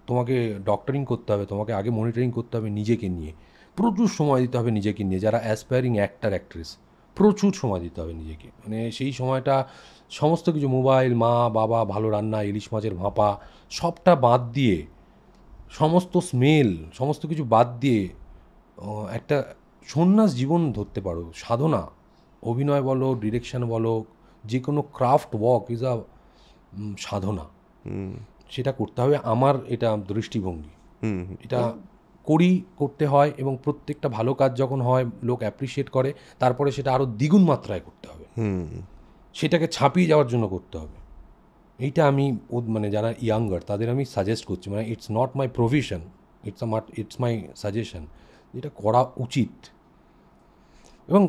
তোমাকে ডক্টরিং করতে হবে, তোমাকে আগে মনিটরিং করতে হবে নিজেকে নিয়ে, প্রচুর সময় দিতে হবে নিজেকে নিয়ে। যারা অ্যাসপায়ারিং অ্যাক্ট্রেস, প্রচুর সময় দিতে হবে নিজেকে, মানে সেই সময়টা সমস্ত কিছু, মোবাইল, মা বাবা, ভালো রান্না, ইলিশ মাছের ভাপা, সবটা বাদ দিয়ে, সমস্ত স্মেল, সমস্ত কিছু বাদ দিয়ে একটা সন্ন্যাস জীবন ধরতে পারো। সাধনা, অভিনয় বলো, ডিরেকশন বলো, যে কোনো ক্রাফট ওয়ার্ক ইজ আ সাধনা। সেটা করতে হবে, আমার এটা দৃষ্টিভঙ্গি। এটা করতে হয়, এবং প্রত্যেকটা ভালো কাজ যখন হয়, লোক অ্যাপ্রিসিয়েট করে, তারপরে সেটা আরও দ্বিগুণ মাত্রায় করতে হবে, সেটাকে ছাপিয়ে যাওয়ার জন্য করতে হবে। এইটা আমি মানে যারা ইয়াঙ্গার তাদের আমি সাজেস্ট করছি, মানে it's not my provision, it's my suggestion, যেটা করা উচিত। এবং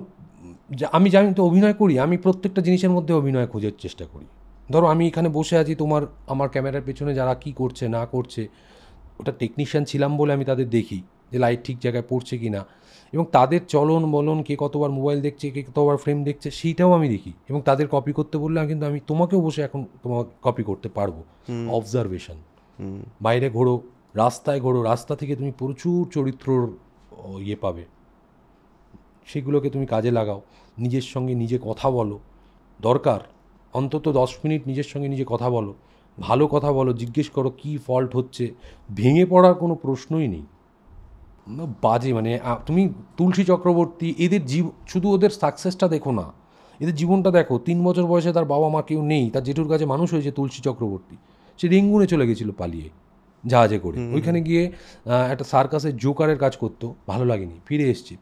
আমি জানি তো অভিনয় করি, আমি প্রত্যেকটা জিনিসের মধ্যে অভিনয় খোঁজার চেষ্টা করি। ধরো আমি এখানে বসে আছি, আমার ক্যামেরার পেছনে যারা কি করছে না করছে, ওটা টেকনিশিয়ান ছিলাম বলে আমি তাদের দেখি যে লাইট ঠিক জায়গায় পড়ছে কি না, এবং তাদের চলন বলন, কে কতবার মোবাইল দেখছে, কে কতবার ফ্রেম দেখছে, সেইটাও আমি দেখি। এবং তাদের কপি করতে বললে কিন্তু আমি তোমাকেও বসে এখন তোমাকে কপি করতে পারবো। অবজারভেশন, বাইরে ঘোরো, রাস্তায় ঘোরো, রাস্তা থেকে তুমি প্রচুর চরিত্রর পাবে, সেগুলোকে তুমি কাজে লাগাও। নিজের সঙ্গে নিজে কথা বলো, দরকার অন্তত 10 মিনিট নিজের সঙ্গে নিজে কথা বলো, ভালো কথা বলো, জিজ্ঞেস করো কী ফল্ট হচ্ছে, ভেঙে পড়ার কোনো প্রশ্নই নেই। না, বাজে মানে তুমি তুলসী চক্রবর্তী এদের শুধু ওদের সাকসেসটা দেখো না, এদের জীবনটা দেখো। 3 বছর বয়সে তার বাবা মা কেউ নেই, তার জেঠুর কাছে মানুষ হয়েছে তুলসী চক্রবর্তী। সে রেঙ্গুনে চলে গেছিলো পালিয়ে জাহাজে করে, ওইখানে গিয়ে একটা সার্কাসের জোকারের কাজ করতো, ভালো লাগেনি, ফিরে এসছে।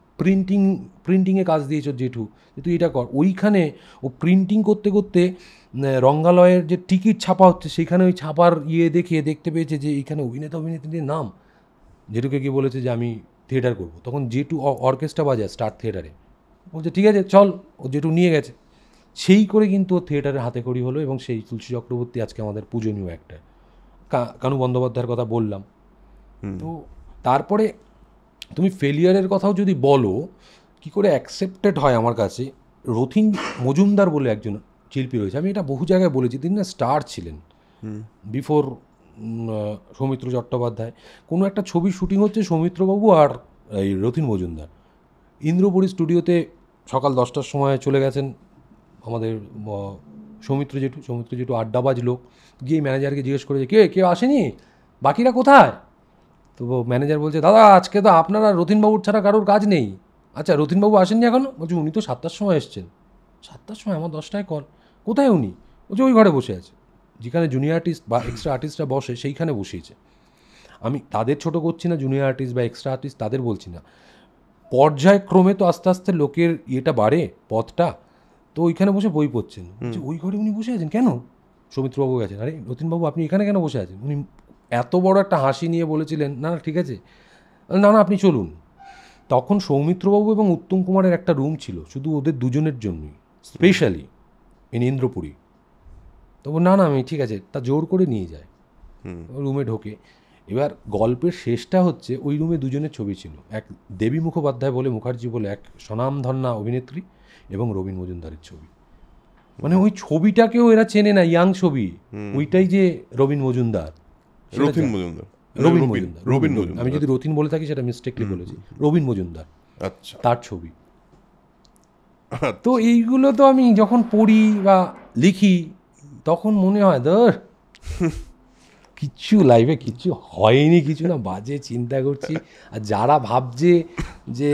প্রিন্টিংয়ে কাজ দিয়েছ জেঠু, যে তুই এটা কর। ওইখানে ও প্রিন্টিং করতে করতে রঙ্গালয়ের যে টিকিট ছাপা হচ্ছে সেইখানে ওই ছাপার দেখে দেখতে পেয়েছে যে এইখানে অভিনেত্রীদের নাম। জেঠুকে গিয়ে বলেছে যে আমি থিয়েটার করবো। তখন জেঠু অর্কেস্ট্রা বাজায় স্টার থিয়েটারে, বলছে ঠিক আছে চল, ও জেঠু নিয়ে গেছে। সেই করে কিন্তু ও থিয়েটারের হাতে খড়ি হলো, এবং সেই তুলসী চক্রবর্তী আজকে আমাদের পূজনীয় একটা। কানু বন্দ্যোপাধ্যায়ের কথা বললাম। তো তারপরে তুমি ফেলিয়ারের কথাও যদি বলো, কি করে অ্যাকসেপ্টেড হয় আমার কাছে, রথীন মজুমদার বলে একজন শিল্পী রয়েছে, আমি এটা বহু জায়গায় বলেছি, তিনি না স্টার ছিলেন বিফোর সৌমিত্র চট্টোপাধ্যায়। কোনো একটা ছবির শুটিং হচ্ছে, সৌমিত্রবাবু আর এই রথীন মজুমদার ইন্দ্রপুরী স্টুডিওতে সকাল 10টার সময় চলে গেছেন আমাদের সৌমিত্র জেঠু আড্ডাবাজ লোক। গিয়ে ম্যানেজারকে জিজ্ঞেস করেছে কেউ আসেনি, বাকিরা কোথায়? তো ম্যানেজার বলছে দাদা আজকে তো আপনারা রথীনবাবুর ছাড়া কারোর কাজ নেই। আচ্ছা রথীনবাবু আসেননি এখনও? বলছে উনি তো 7টার সময় এসছেন। 7টার সময়? আমার 10টায় কল। কোথায় উনি? বলছে ওই ঘরে বসে আছে, যেখানে জুনিয়র আর্টিস্ট বা এক্সট্রা আর্টিস্টরা বসে সেইখানে বসিয়েছে। আমি তাদের ছোটো করছি না, জুনিয়র আর্টিস্ট বা এক্সট্রা আর্টিস্ট তাদের বলছি না, পর্যায়ক্রমে তো আস্তে আস্তে লোকের ইয়েটা বাড়ে, পথটা। তো ওইখানে বসে বই পড়ছেন, যে ওই ঘরে উনি বসে আছেন কেন? সৌমিত্রবাবু গেছেন। আরে রথীনবাবু আপনি এখানে কেন বসে আছেন? উনি এত বড় একটা হাসি নিয়ে বলেছিলেন না না ঠিক আছে, না না আপনি চলুন। তখন সৌমিত্রবাবু এবং উত্তম কুমারের একটা রুম ছিল শুধু ওদের দুজনের জন্যই, স্পেশালি ইন ইন্দ্রপুরী। তবু না না আমি ঠিক আছে, তা জোর করে নিয়ে যায় রুমে ঢোকে। এবার গল্পের শেষটা হচ্ছে ওই রুমে দুজনের ছবি ছিল, এক দেবী মুখোপাধ্যায় বলে মুখার্জি বলে এক স্বনামধন্যা অভিনেত্রী, এবং রবীন মজুমদারের ছবি। মানে ওই ছবিটাকেও এরা চেনে না, ইয়াং ছবি, ওইটাই যে রবীন মজুমদার, রথীন মজুমদার, রবীন মজুমদার। আমি যদি রথীন বলে থাকি সেটা মিস্টেকলি বলেছি, রবীন মজুমদার। আচ্ছা, তার ছবি। তো এইগুলো তো আমি যখন পড়ি বা লিখি তখন মনে হয় ধর কিচ্ছু লাইফে কিচ্ছু হয়নি, কিছু না, বাজে চিন্তা করছি। আর যারা ভাবছে যে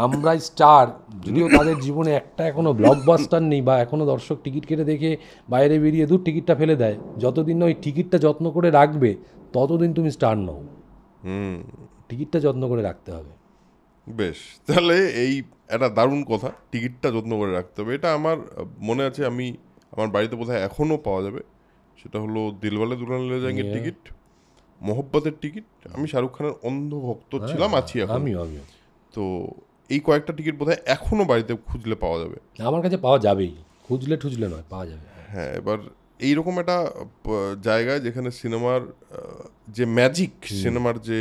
আমরা স্টার, যদিও তাদের জীবনে একটা এখনও ব্লকবাস্টার নেই, বা এখনও দর্শক টিকিট কেটে দেখে বাইরে বেরিয়ে দূর টিকিটটা ফেলে দেয়, যতদিন না ওই টিকিটটা যত্ন করে রাখবে ততদিন তুমি স্টার নও। টিকিটটা যত্ন করে রাখতে হবে। বেশ, তাহলে এই একটা দারুণ কথা, টিকিটটা যত্ন করে রাখতে হবে। এটা আমার মনে আছে, আমার বাড়িতে বোধহয় এখনও পাওয়া যাবে। সেটা হলো দিলওয়ালে দুলহানিয়া লে জায়েঙ্গের টিকিট, মোহব্বতের টিকিট। আমি শাহরুখ খানের অন্ধ ভক্ত ছিলাম, আছি এখন। আমিও তো এই কয়েকটা টিকিট বোধহয় এখনও বাড়িতে খুঁজলে পাওয়া যাবে। আমার কাছে পাওয়া যাবেই, খুঁজলে নয়, পাওয়া যাবে। হ্যাঁ, এবার এইরকম একটা জায়গায় যেখানে সিনেমার যে ম্যাজিক, সিনেমার যে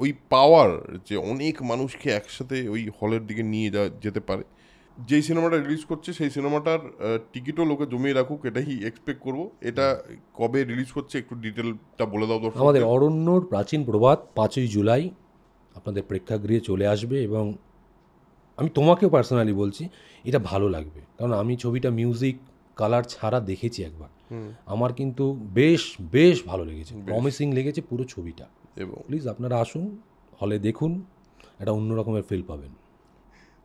ওই পাওয়ার, যে অনেক মানুষকে একসাথে ওই হলের দিকে নিয়ে যেতে পারে, যেই সিনেমাটা রিলিজ করছে সেই সিনেমাটার টিকিটও লোকে জমিয়ে রাখুক, এটাই এক্সপেক্ট করবো। এটা কবে রিলিজ করছে একটু ডিটেলটা বলে দাও দর্শক। আমাদের অরণ্যর প্রাচীন প্রবাদ 5ই জুলাই আপনাদের প্রেক্ষাগৃহে চলে আসবে, এবং আমি তোমাকেও পার্সোনালি বলছি এটা ভালো লাগবে, কারণ আমি ছবিটা মিউজিক কালার ছাড়া দেখেছি একবার, আমার কিন্তু বেশ ভালো লেগেছে, প্রমিসিং লেগেছে পুরো ছবিটা। এবং প্লিজ আপনারা আসুন, হলে দেখুন, একটা অন্য রকমের ফিল পাবেন।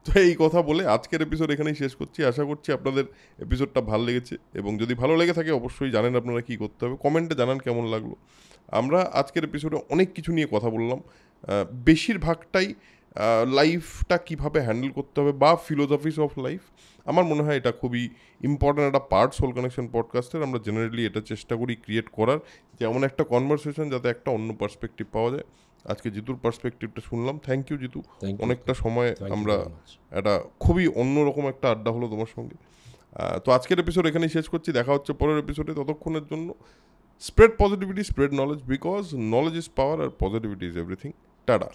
তো এই কথা বলে আজকের এপিসোড এখানেই শেষ করছি। আশা করছি আপনাদের এপিসোডটা ভালো লেগেছে, এবং যদি ভালো লেগে থাকে অবশ্যই জানেন আপনারা কী করতে হবে, কমেন্টে জানান কেমন লাগলো। আমরা আজকের এপিসোডে অনেক কিছু নিয়ে কথা বললাম, বেশিরভাগটাই লাইফটা কিভাবে হ্যান্ডেল করতে হবে বা ফিলোসফিস অফ লাইফ। আমার মনে হয় এটা খুবই ইম্পর্ট্যান্ট একটা পার্ট সোল কানেকশন পডকাস্টের। আমরা জেনারেলি এটা চেষ্টা করি ক্রিয়েট করার, যে এমন একটা কনভারসেশন যাতে একটা অন্য পার্সপেক্টিভ পাওয়া যায়। আজকে জিতুর পার্সপেক্টিভটা শুনলাম, থ্যাংক ইউ জিতু। অনেকটা সময় আমরা একটা খুবই অন্যরকম একটা আড্ডা হলো তোমার সঙ্গে। তো আজকের এপিসোড এখানেই শেষ করছি, দেখা হচ্ছে পরের এপিসোডে। ততক্ষণের জন্য spread positivity, spread knowledge, because knowledge is power আর পজিটিভিটি ইজ এভরিথিং। টাটা।